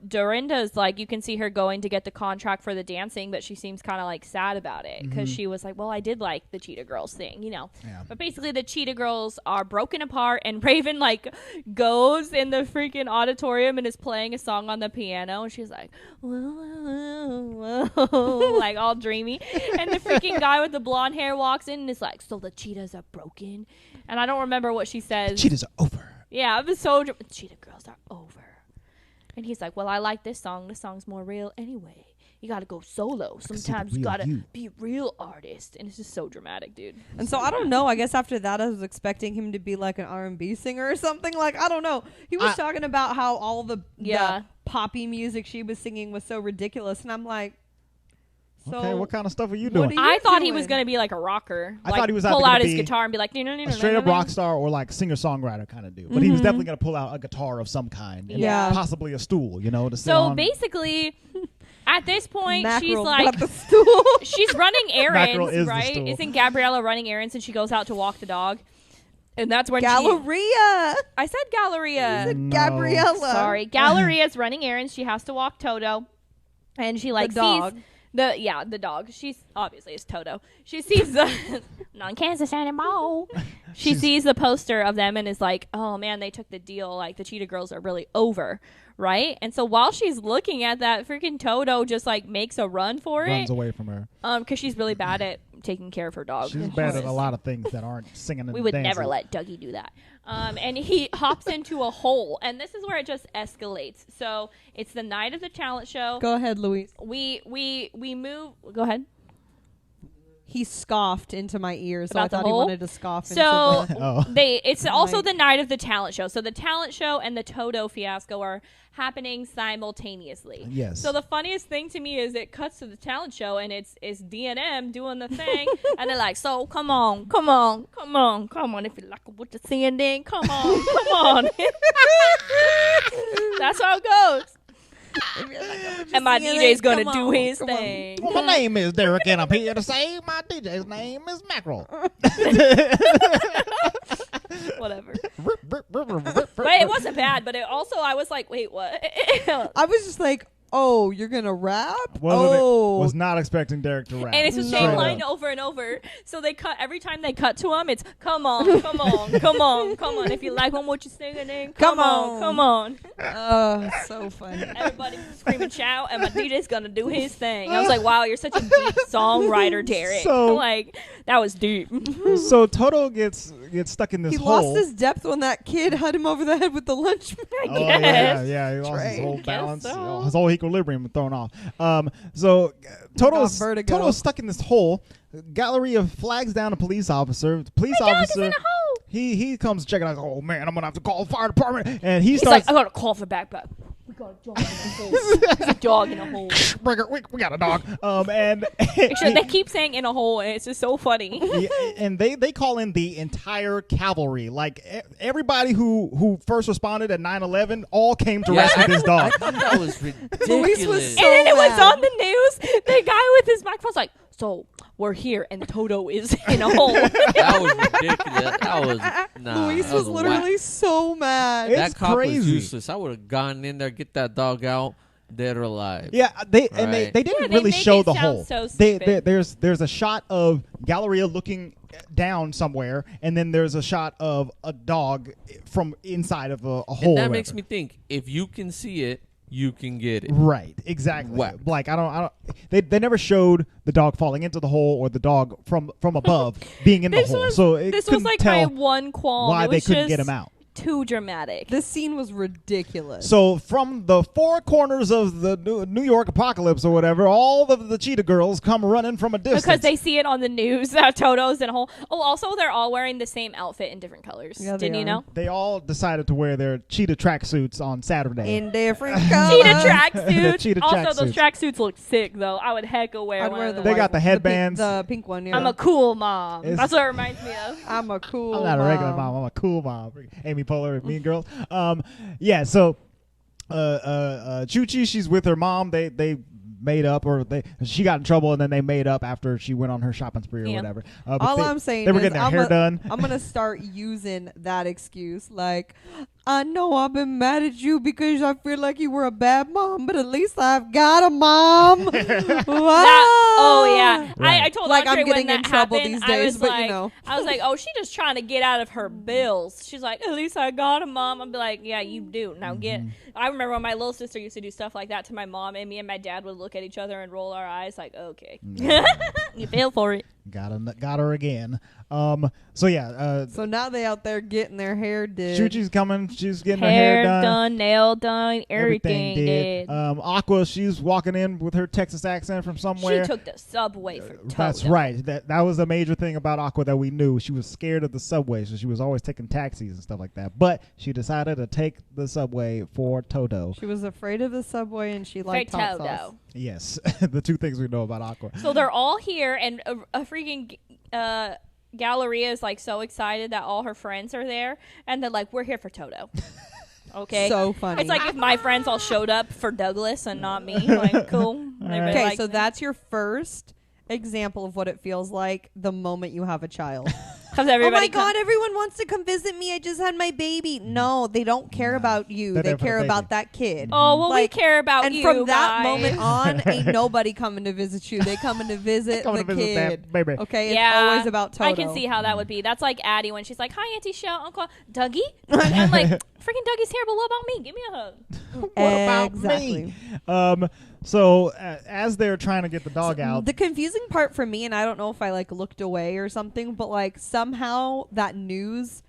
Dorinda's like, you can see her going to get the contract for the dancing, but she seems kind of like sad about it because she was like, well, I did like the Cheetah Girls thing, you know. Yeah. But basically the Cheetah Girls are broken apart, and Raven like goes in the freaking auditorium and is playing a song on the piano, and she's like, whoa, whoa, whoa, like all dreamy. And the freaking guy with the blonde hair walks in and is like, so the cheetahs are broken? And I don't remember what she says. Cheetahs are over. Yeah, it was so Cheetah Girls are over. And he's like, well, I like this song. This song's more real anyway. You got to go solo. see the Sometimes you real got to you. be a real artist. And it's just so dramatic, dude. And so I don't know. I guess after that, I was expecting him to be like an R&B singer or something. Like I don't know. He was talking about how all the poppy music she was singing was so ridiculous, and I'm like, so Okay, what kind of stuff are you what doing? are you I thought he doing? was going to be like a rocker. I like, thought he was either pull gonna out his be guitar and be like, A straight up rock star or like singer songwriter kind of dude, but he was definitely gonna pull out a guitar of some kind, and Yeah. possibly a stool, you know, to sit So on. basically, at this point, she's Mackerel like, got the stool. she's running Mackerel errands, is the right? stool. Isn't Gabriella running errands, and she goes out to walk the dog? And that's when Galleria. I said Galleria. No. Gabriella. Sorry, Galleria's running errands. She has to walk Toto, and she like dog. sees the dog. She's obviously it's Toto. She sees the non-Kansas anymore. She sees the poster of them and is like, "Oh man, they took the deal. Like the Cheetah Girls are really over, right?" And so while she's looking at that, freaking Toto just like makes a run for Runs it, away from her. because she's really bad at taking care of her dog. She's bad at a lot of things that aren't singing and We would dancing. never let Dougie do that. And he hops into a hole, and this is where it just escalates. So it's the night of the talent show. Go ahead, Luis. We move. Go ahead. He scoffed into my ear, so About I the thought he hole? wanted to scoff So into the... Oh. it's also Right. the night of the talent show. So the talent show and the Toto fiasco are happening simultaneously. Yes. So the funniest thing to me is it cuts to the talent show and it's D&M doing the thing and they're like, so come on. If you like what you're seeing, then come on. That's how it goes. And my DJ's gonna do his thing. Well, my name is Derek, and I'm here to say my DJ's name is Mackerel. Whatever. But it wasn't bad. But it also, I was like, wait, what? I was just like, oh, you're going to rap? Was not expecting Derek to rap. And it's the Straight same up. line over and over. So they cut every time they cut to him. It's come on. If you like what you're singing, then come on. Oh, so funny. Everybody scream and shout, and my DJ's gonna do his thing. I was like, wow, you're such a deep songwriter, Derek. So- like that was deep. So Toto gets stuck in this He hole. lost his depth when that kid had him over the head with the lunch bag. Oh, Yes. yeah, he lost his Right. whole Guess balance, so. his whole equilibrium thrown off. So Toto's vertigo. stuck in this hole. Galleria flags down a police officer. The police My dog is officer, in a hole. he comes checking out. Oh man, I'm gonna have to call the fire department. And he He's starts. like, I gotta call for backpack. We got a dog in a hole. There's a dog in a hole. we got a dog. And Actually, they keep saying in a hole, and it's just so funny. yeah, and they call in the entire cavalry, like everybody who first responded at 9/11, all came to rescue this dog. I thought that was ridiculous. Luis was And then it was mad. on the news. The guy with his microphone's like, so we're here, and Toto is in a hole. That was ridiculous. That was nah. Luis that was whack. literally so mad. It's That cop was crazy. useless. I would have gone in there, get that dog out, dead or alive. Yeah, they Right. didn't Yeah, they really make show it the sound hole. so They, stupid. there's a shot of Galleria looking down somewhere, and then there's a shot of a dog from inside of a hole. And that or makes whatever. me think: if you can see it, you can get it. Right, exactly. Whack. Like I don't. They never showed the dog falling into the hole or the dog from above being in the hole. So it this was couldn't like tell my one qualm. why It they was couldn't get just him out. Too dramatic. This scene was ridiculous. So from the four corners of the New York apocalypse or whatever, all of the Cheetah Girls come running from a distance. Because they see it on the news that Toto's in a hole. Oh, also they're all wearing the same outfit in different colors. Yeah, they Didn't you are. know? They all decided to wear their cheetah tracksuits on Saturday. in different colors. Cheetah The tracksuits. cheetah Also, those tracksuits. tracksuts look sick though. I would hecka wear I'd one wear of the those. They white got the one. headbands. The pink one, yeah. I'm a cool mom. It's- That's what it reminds me of. I'm a cool I'm not a regular mom. I'm a cool mom. Amy Poehler and Mean Girls. Yeah. So, Chuchi, she's with her mom. They made up, or she got in trouble, and then they made up after she went on her shopping spree or Yeah. whatever. But All I'm saying they were is getting their hair done. I'm gonna start using that excuse. Like, I know I've been mad at you because I feel like you were a bad mom, but at least I've got a mom. Oh yeah, Right. I told Like, Andre I'm getting when in that trouble happened, these I days, was but, like, you know. I was like, oh, she just trying to get out of her bills. She's like, at least I got a mom. I'd be like, yeah, you do. Now get. I remember when my little sister used to do stuff like that to my mom, and me and my dad would look at each other and roll our eyes like, okay, you feel for it. Got her again. So yeah. So now they out there getting their hair did. Chuchi's coming. She's getting her hair done. nail done, everything did. Aqua, she's walking in with her Texas accent from somewhere. She took the subway for Toto. That's right. That was a major thing about Aqua that we knew. She was scared of the subway, so she was always taking taxis and stuff like that. But she decided to take the subway for Toto. She was afraid of the subway and she liked For hot Toto. sauce. Yes, the two things we know about Aqua. So they're all here, and a freaking Galleria is like so excited that all her friends are there, and they're like, "We're here for Toto." Okay, So funny. it's like if my friends all showed up for Douglas and not me. Like, cool. Everybody Okay, likes so me. that's your first example of what it feels like the moment you have a child. 'Cause Oh everybody my God, everyone wants to come visit me. I just had my baby. No, they don't care about you. They're They there for care the about baby. that kid. Oh well, Like, we care about and you. from that guys. moment on, ain't nobody coming to visit you. They coming to visit Coming the to visit kid. that baby. Okay, it's yeah, always about Toto. I can see how that would be. That's like Addie when she's like, "Hi, Auntie Shell, Uncle Dougie." I'm like, "Freaking Dougie's here, but what about me? Give me a hug." What about Exactly. me? So as they're trying to get the dog out, The confusing part for me, and I don't know if I like looked away or something, but like somehow that news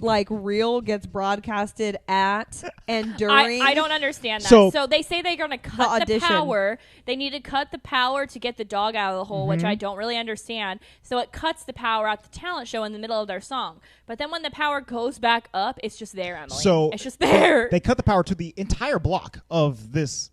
like reel gets broadcasted at and during. I don't understand that. So- So they say they're going to cut the audition. power. They need to cut the power to get the dog out of the hole, which I don't really understand. So it cuts the power at the talent show in the middle of their song. But then when the power goes back up, it's just there, Emily. so it's just there. they cut the power to the entire block of this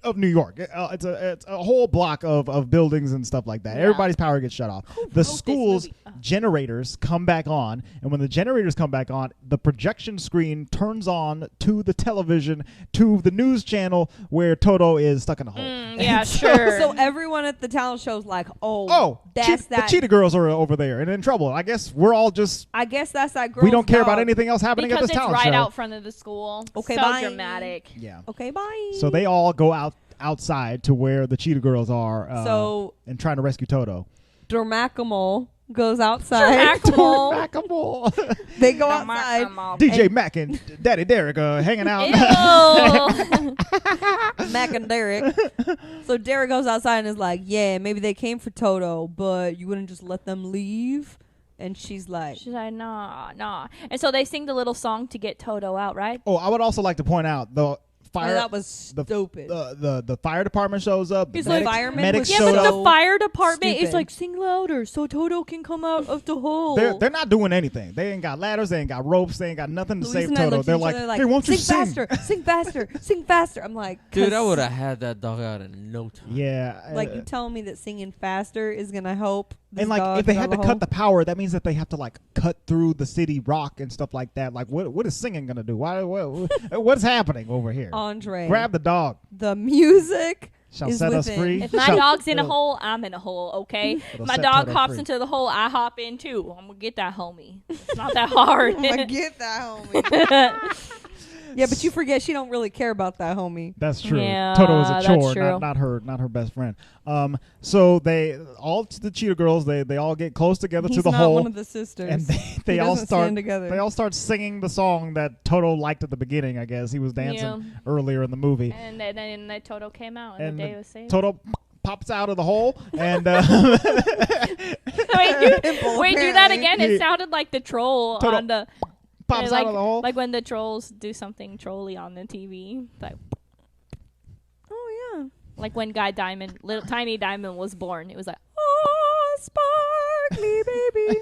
of New York. It's a whole block of buildings and stuff like that. Yeah. Everybody's power gets shut off. wrote The this school's movie? generators come back on, and when the generators come back on, the projection screen turns on to the television, to the news channel where Toto is stuck in a hole. Yeah, sure. So everyone at the talent show's like, Oh, that's the that. Cheetah Girls are over there and in trouble. I guess we're all just I guess that's that girl. we don't care about anything else happening because at this it's talent right show. out front of the school. Okay, so bye. dramatic. Yeah. Okay, bye. So they all go outside to where the Cheetah Girls are So- and trying to rescue Toto. Dramacamal goes outside. Whack-a-mole. They go outside. DJ Mac and Daddy Derek hanging out. Ew. Mac and Derek. So Derek goes outside and is like, yeah, maybe they came for Toto, but you wouldn't just let them leave? And she's like, She's like, nah. And so they sing the little song to get Toto out, right? Oh, I would also like to point out the fire. oh, that was the, stupid. The fire department shows up. He's the like, medics, firemen medics was Yeah, showed but up. the fire department is stupid. like, sing louder so Toto can come out of the hole. They're not doing anything. They ain't got ladders. They ain't got ropes. They ain't got nothing to Louise save and I Toto. looked at They're each like, other hey, won't you sing? faster, sing faster, sing faster. I'm like, Dude, I 'cause, would have had that dog out in no time. Yeah. like, you telling me that singing faster is gonna help? This and like, dog if they get out had of to the cut hole? the power, that means that they have to like cut through the city rock and stuff like that. Like, what is singing gonna do? What's happening over here? Andre, Grab the dog. the music Shall is set us within. free. If my Shall- dog's in a it'll- hole, I'm in a hole, okay? It'll My set dog Toto hops free. into the hole, I hop in too. I'm gonna get that homie. It's not that hard. I'm gonna get that homie. Yeah, but you forget she don't really care about that homie. That's true. Yeah, Toto is a that's chore, true. not her best friend. So they all the Cheetah Girls they all get close together He's to the not hole, one of the sisters. and they He all doesn't start stand together. They all start singing the song that Toto liked at the beginning. I guess he was dancing Yeah. earlier in the movie, And then the Toto came out and, and the day was saved. Toto pops out of the hole and Wait, do that again. Yeah. It sounded like the troll Toto on the pops like, out of the hole. like when the trolls do something trolly on the TV. Like oh yeah. like when little Tiny Diamond was born. It was like, oh, sparkly baby.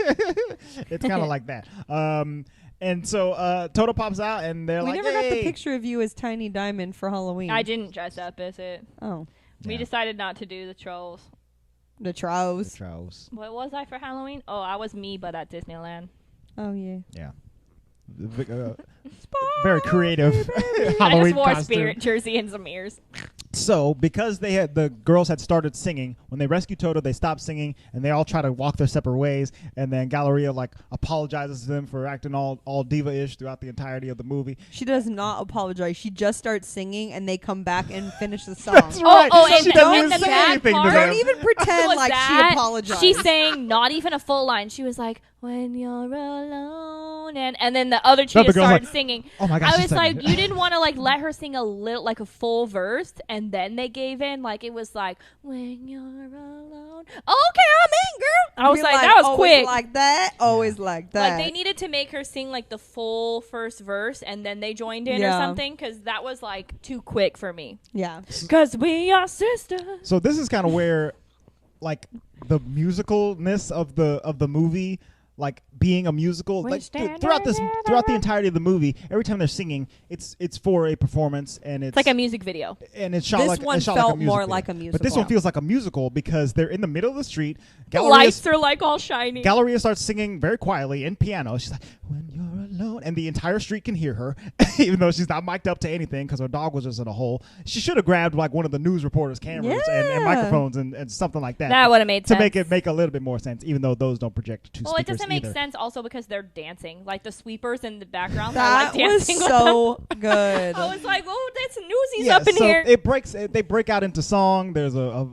It's kind of like that. And so Toto pops out and they're We like, never got the "Hey." picture of you as Tiny Diamond for Halloween. I didn't dress up as it. Oh, We Yeah. decided not to do the trolls. the Trows. Trows. What was I for Halloween? Oh, I was me, but at Disneyland. Oh yeah. Yeah. Very creative I Halloween just wore a costume. spirit jersey and some ears. So, because the girls had started singing, when they rescued Toto, they stopped singing, and they all try to walk their separate ways. And then Galleria like apologizes to them for acting all diva-ish throughout the entirety of the movie. She does not apologize. She just starts singing, and they come back and finish the song. That's right. Oh, she and doesn't then even the say bad anything to part- them. Don't even pretend Was like that she apologized. She sang not even a full line. She was like, "When you're alone," and then the other cheetah the girl's started like, singing. Oh my gosh! I she's was like, singing. you didn't want to like let her sing a little, like a full verse, and then they gave in. Like it was like, "When you're alone." Okay, I'm in, girl. I was Be like, that was always quick. like that. Always like that. Like they needed to make her sing like the full first verse, and then they joined in or Yeah. something, because that was like too quick for me. yeah. Because we are sisters. So this is kind of where, like, the musicalness of the movie, like being a musical, We like stand throughout the together. entirety of the movie, every time they're singing, it's for a performance, and It's like a music video. and it's shot This like one it's shot felt like a music more video. like a But this one musical. feels like a musical because they're in the middle of the street. The lights are like all shiny. Galleria starts singing very quietly in piano. She's like, "When you're alone," and the entire street can hear her, even though she's not mic'd up to anything because her dog was just in a hole. She should have grabbed like one of the news reporters' cameras and Yeah. microphones and something like that. That would have made to sense. make it make a little bit more sense, even though those don't project to Well, it speakers doesn't make either. sense also because they're dancing. Like the sweepers in the background are That like was dancing with them. so good. I was like, oh, that's Newsies Yeah, up in so here. it breaks. They break out into song. There's a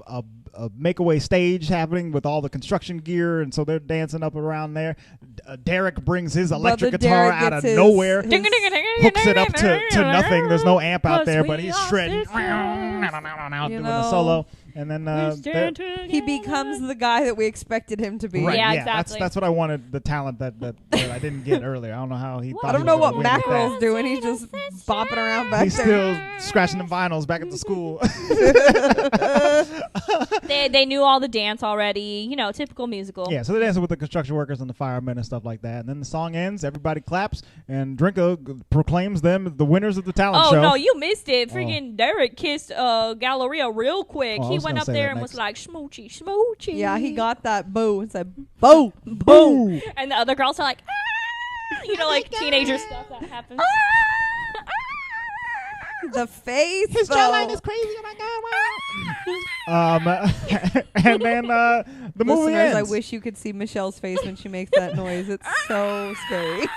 a make-away stage happening with all the construction gear, and so they're dancing up around there. Derek brings his electric guitar out of nowhere, hooks it up to nothing. There's no amp out there, but he's shredding, doing the solo. And then he becomes the guy that we expected him to be. Right, yeah, yeah, exactly. That's what I wanted. The talent that I didn't get earlier. I don't know how he. I don't know what Mackerel's doing. He's just bopping around back He's there. still scratching the vinyls back at the school. They knew all the dance already. You know, typical musical. Yeah, so they're dancing with the construction workers and the firemen and stuff like that. And then the song ends, everybody claps, and Drinko proclaims them the winners of the talent show. Oh, no, you missed it. Freaking Derek kissed Galleria real quick. Oh, he went up there and was like, smoochy, smoochy. Yeah, he got that boo and said, boo, boo. And the other girls are like, ah! You know, like teenager stuff that happens. The face. His jawline is crazy. Oh my god! And then the movie Listeners, ends. I wish you could see Michelle's face when she makes that noise. It's so scary.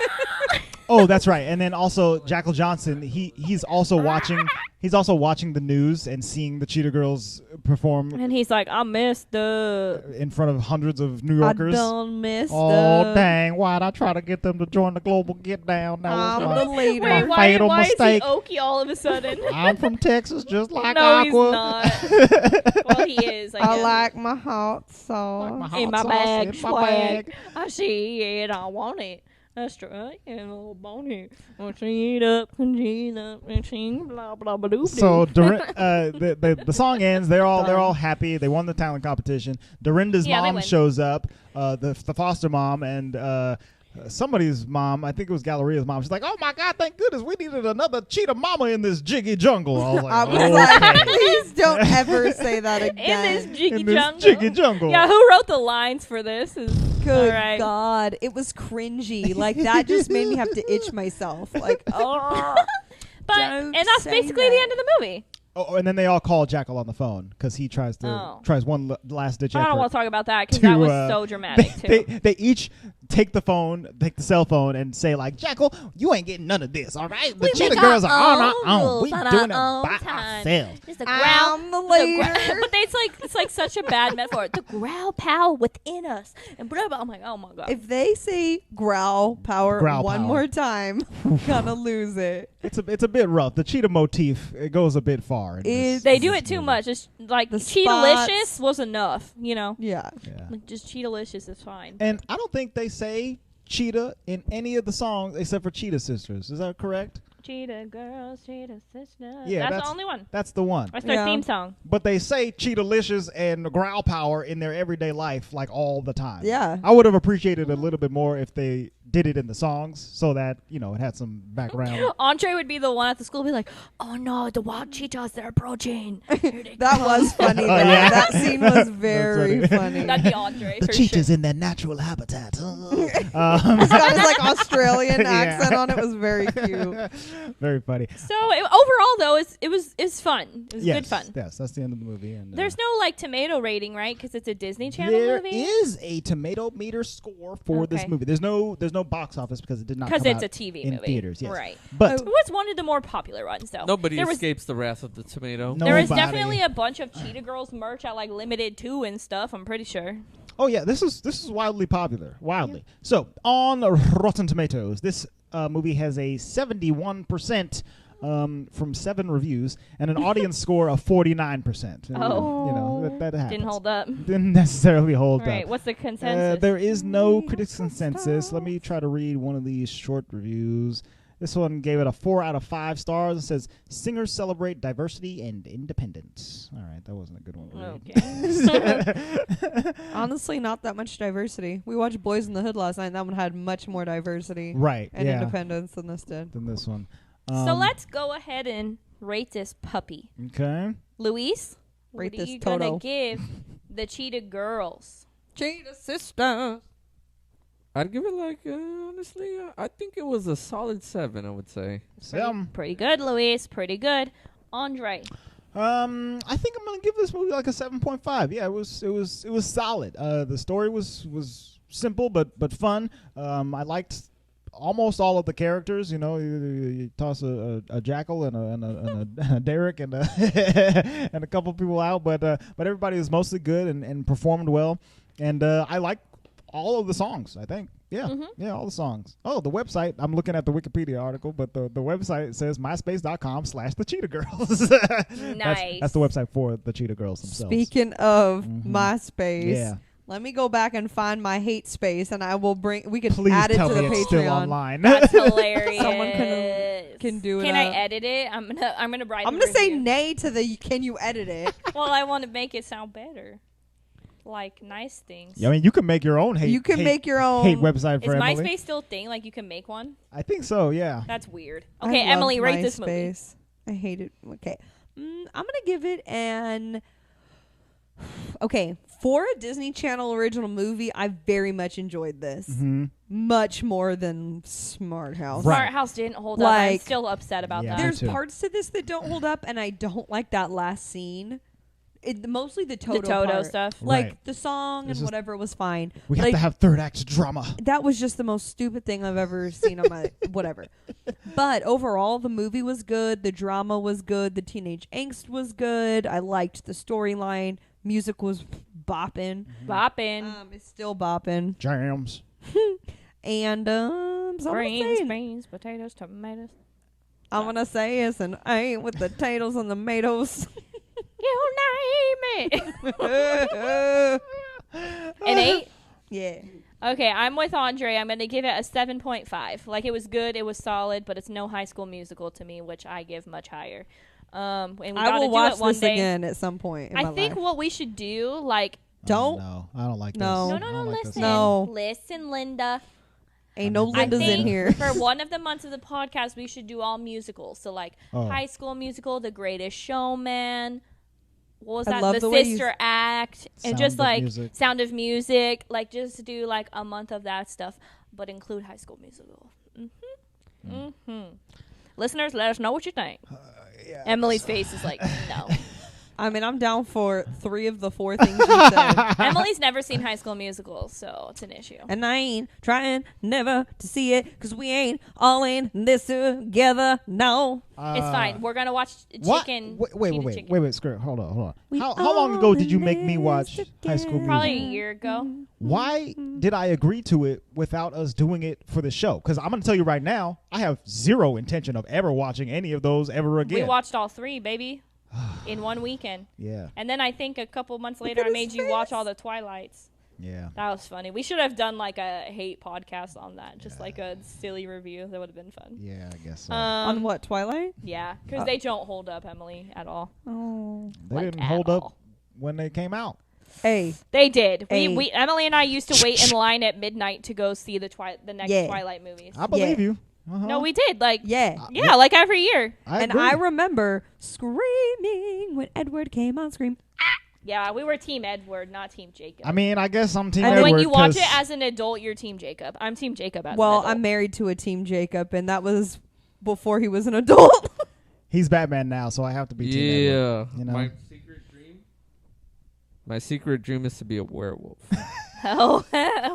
Oh, that's right. And then also Jackal Johnson. He's also watching. He's also watching the news and seeing the Cheetah Girls perform And he's like, I missed in front of hundreds of New Yorkers. I don't miss Oh dang! Why'd I try to get them to join the global get down? That was I'm my, the leader. my Wait, fatal why mistake. is he Okie all of a sudden? I'm from Texas, just like No, Aqua. he's not. Well, he is. I I guess. like my hot sauce. In my hot sauce bag, in my swag. bag. I see it, I want it. That's right, and a little bony. I'll sing it up and sing up and sing blah blah blah blah. So the song ends. They're all happy. They won the talent competition. Dorinda's Yeah, they mom win. shows up, the foster mom, and somebody's mom. I think it was Galleria's mom. She's like, "Oh my God, thank goodness we needed another cheetah mama in this jiggy jungle." I was like, I was "Okay." like, please don't ever say that In again. this jiggy in this jungle. jiggy jungle. Yeah, who wrote the lines for this? Good all right. God. It was cringy. Like, that just made me have to itch myself. Like, oh. But Don't and that's say basically that. the end of the movie. Oh, and then they all call Jackal on the phone because he tries one last ditch I effort. don't want to talk about that because to, that was so dramatic too. They each take the cell phone, and say like, "Jackal, you ain't getting none of this, all right? The Cheetah Girls are on our own. We doing it by ourselves." It's the growl, I'm the leader. but it's like such a bad metaphor. The growl power within us, and blah blah. I'm like, oh my God. If they say growl power Growl one power. more time, I'm gonna lose it. It's a bit rough. The cheetah motif, it goes a bit far. in this- They in do this it too movie. much. It's like The Cheetah-licious spots. was enough, you know. Yeah. Yeah. Like just Cheetah-licious is fine. And I don't think they say cheetah in any of the songs except for Cheetah Sisters. Is that correct? Cheetah girls, cheetah sisters. Yeah, that's the only one. That's the one. That's their Yeah. theme song. But they say Cheetah-licious and growl power in their everyday life like all the time. Yeah. I would have appreciated a little bit more if they did it in the songs so that, it had some background. Andre would be the one at the school be like, oh no, the wild cheetahs, they're approaching. Here they That come." was funny, though. yeah. That scene was very That's funny. That'd be Andre. The for cheetah's sure. in their natural habitat. He's got his like Australian Yeah. accent on it. Was very cute. Very funny. So overall, though, it's fun. It was Yes, good fun. Yes, that's the end of the movie. And, There's no like tomato rating, right? Because it's a Disney Channel There movie. is a tomato meter score for this Okay. movie. There's no box office because it did not come Because it's out a TV in movie, theaters. Yes. right? But It was one of the more popular ones, though. Nobody There was- escapes the wrath of the tomato. No. There was Nobody. definitely a bunch of Cheetah Girls merch at like Limited Too and stuff. I'm pretty sure. oh yeah, this is wildly popular. Wildly. So on Rotten Tomatoes, this movie has a 71%. From 7 reviews and an audience score of 49%. Oh. That happens. Didn't hold up. Didn't necessarily hold All right, up. what's the consensus? There is no critics consensus. Let me try to read one of these short reviews. This one gave it a 4 out of 5 stars. It says, "Singers celebrate diversity and independence." All right, that wasn't a good one to read. Okay. Honestly, not that much diversity. We watched Boys in the Hood last night, and that one had much more diversity Right, and yeah, independence than this did. than this one. So let's go ahead and rate this puppy. Okay. Luis, Rate what are this you Toto. gonna give the Cheetah Girls? Cheetah Sisters. I'd give it like, honestly, I think it was a solid 7, I would say. Pretty good, Luis. Pretty good. Andre. I think I'm gonna give this movie like a 7.5. Yeah, it was solid. The story was simple but fun. I liked almost all of the characters. You know, you toss a Jackal and a Derek and and a couple people out, but everybody was mostly good and performed well. And I like all of the songs, I think. Yeah, yeah, all the songs. Oh, the website. I'm looking at the Wikipedia article, but the website says myspace.com/the Cheetah Girls. Nice. That's the website for the Cheetah Girls themselves. Speaking of MySpace, Yeah. let me go back and find my hate space, and I will bring. We can Please add it tell to me the it's still Patreon. online. That's hilarious. Someone can do it. Can I edit it? I'm gonna write. I'm gonna say nay to the. Can you edit it? Well, I want to make it sound better, like nice things. Yeah, I mean, you can make your own hate. You can make your own hate website Is for Emily. MySpace still a thing? Like you can make one? I think so. Yeah. That's weird. I Okay, loved Emily, rate this movie. MySpace. I hate it. Okay, I'm gonna give it an. Okay, for a Disney Channel original movie, I very much enjoyed this. Much more than Smart House. Right. Smart House didn't hold up. I'm Like- still upset about Yeah. that. Me There's too. parts to this that don't hold up, and I don't like that last scene. Mostly the Toto, the Toto part. stuff. Like Right. the song It's and just- whatever was fine. We have Like, to have third act drama. that was just the most stupid thing I've ever seen on my whatever. But overall, the movie was good. The drama was good. The teenage angst was good. I liked the storyline. Music was bopping. Bopping. It's still bopping. Jams. And so Beans, potatoes, tomatoes. I'm gonna say it's an A with the potatoes and the tomatoes. You name it. An 8? Yeah. Okay, I'm with Andre. I'm going to give it a 7.5. Like, it was good, it was solid, but it's no High School Musical to me, which I give much higher. And we I gotta will do watch it one this day. again at some point in I my think life. what we should do, like, Don't. No, I don't like No. this. no, I don't like this. listen. No. Listen, Linda. Ain't no I Lindas think in here. for one of the months of the podcast, we should do all musicals. So, like, Oh. High School Musical, The Greatest Showman. What was I that? love The the way you- Sister Act. And Sound just, of like, Music. Sound of Music. Like, just do, like, a month of that stuff. But include High School Musical. Listeners, let us know what you think. Emily's face is like, no. I mean, I'm down for 3 of the 4 things you said. Emily's never seen High School Musical, so it's an issue. And I ain't trying never to see it because we ain't all in this together. No. It's fine. We're going to watch What? Chicken. Wait, Skirt. Hold on. We How long ago did you make me all watch in High School this Probably Musical? a year ago. Why did I agree to it without us doing it for the show? Because I'm going to tell you right now, I have zero intention of ever watching any of those ever again. We watched all 3, baby, in one weekend. Yeah, And then I think a couple months later, at I his made you watch face. all the Twilights. yeah. That was funny. We should have done like a hate podcast on that, just like a silly review. That would have been fun. Yeah, I guess so. On what, Twilight? Yeah, because they don't hold up, Emily, at all. Oh. They like didn't at hold all. up when they came out. Hey. They did. Hey. We Emily and I used to wait in line at midnight to go see the next Yeah. Twilight movies. I believe you. Uh-huh. No, we did. Like, Yeah. yeah, like every year. And agree. I remember screaming when Edward came on screen. Yeah, we were Team Edward, not Team Jacob. I mean, I guess I'm Team and Edward. when you watch 'cause it as an adult, you're Team Jacob. I'm Team Jacob as Well, an adult. I'm married to a Team Jacob, and that was before he was an adult. he's Batman now, so I have to be Team Edward. You know? My secret dream is to be a werewolf. Oh,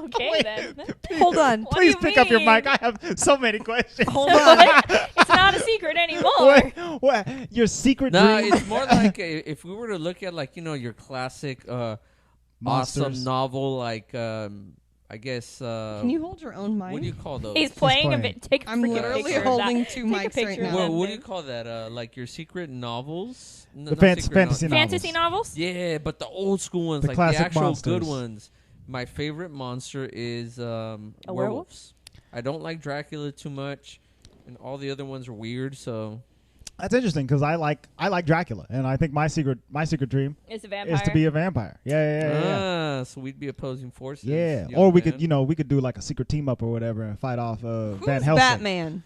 okay then. Hold on. What do you Please pick up your mean? mic. I have so many questions. Hold on. It's not a secret anymore. what? Your secret No, dream? it's more like if we were to look at like your classic awesome Monsters. novel, like I guess Can you hold your own mic? what do you call those? He's playing a playing. bit. Take a I'm freaking literally picture of holding that. 2 Take a mics picture right of now. that What do you thing. call that? Like your secret novels? The fantasy novels. Fantasy novels? Yeah, but the old school ones, The like classic the actual monsters. good ones. My favorite monster is werewolf? werewolves. I don't like Dracula too much, and all the other ones are weird. So That's interesting because I like Dracula, and I think my secret dream It's a vampire. is to be a vampire. Yeah. so we'd be opposing forces. Yeah, young or we man. could we could do like a secret team up or whatever and fight off Van Who's Helsing. Batman?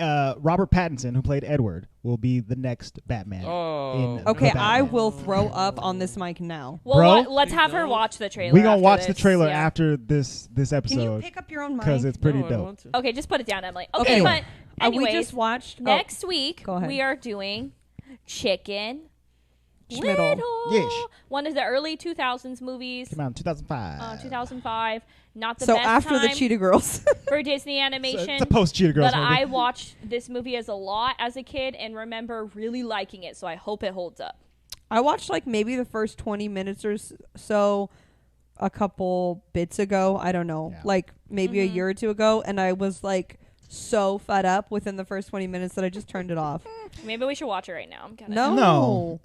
Robert Pattinson, who played Edward, will be the next Batman. Oh, Okay, Batman. I will throw up on this mic now. Well, Bro? let's have her Please watch the trailer. We gonna after watch the this. trailer Yeah. after this Can you episode pick up your own mic? because it's pretty No, I don't dope. want to. Okay, just put it down, Emily. Okay, Anyway. but anyways, we just watched next week go ahead. we are doing Chicken Schmiddle. Little. Yes. one of the early 2000s movies. Came out in 2005. 2005. Not the So best after the time Cheetah Girls. for Disney animation. It's a post Cheetah Girls But movie. I watched this movie as a lot as a kid and remember really liking it. So I hope it holds up. I watched like maybe the first 20 minutes or so a couple bits ago. I don't know. Yeah. Like maybe a year or two ago. And I was like so fed up within the first 20 minutes that I just turned it off. Maybe we should watch it right now. I'm kinda No. No.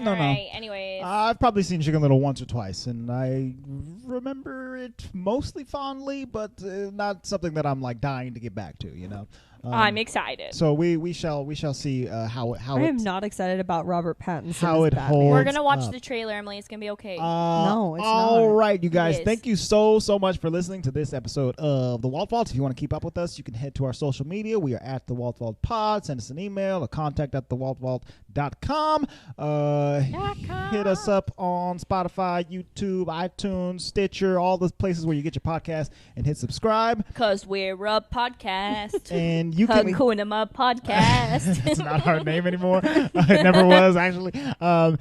All right. Anyways. I've probably seen Chicken Little once or twice, and I remember it mostly fondly, but not something that I'm like dying to get back to. You know. I'm excited. So we shall see how I am not excited about Robert Pattinson. how as it Batman. holds. We're going to watch up. the trailer, Emily. It's going to be okay. No, it's all not. right, you guys. It is. Thank you so much for listening to this episode of the Walt Vault. If you want to keep up with us, you can head to our social media. We are at the Walt Vault Pod. Send us an email or contact at thewaltvault.com. Hit us up on Spotify, YouTube, iTunes, Stitcher, all the places where you get your podcast, and hit subscribe. Because we're a podcast. And you can. Hakuna podcast. It's not our name anymore. It never was, actually.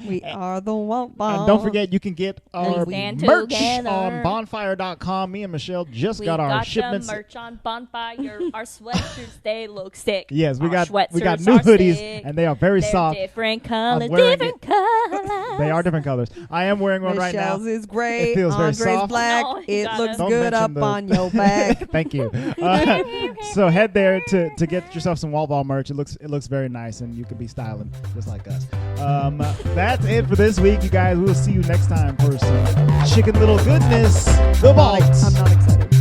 We are the Walt Vault. And don't forget, you can get our stand merch together. on bonfire.com. Me and Michelle just We got our got shipments. the merch on Bonfire. Our sweatshirts, they look sick. Yes, we Our got new sweatshirts are hoodies, sick. and they are very They're soft. different colors. wearing Different colors. They are different colors. I am wearing one right now. Michelle's is great. It feels very Andre's soft. black. No, you It gotta- looks Don't good mention up on your back. Thank you. So head there to get yourself some Walt Vault merch. It looks very nice, and you could be styling just like us. That's it for this week, you guys. We'll see you next time for some Chicken Little goodness. The Vault. I'm not excited.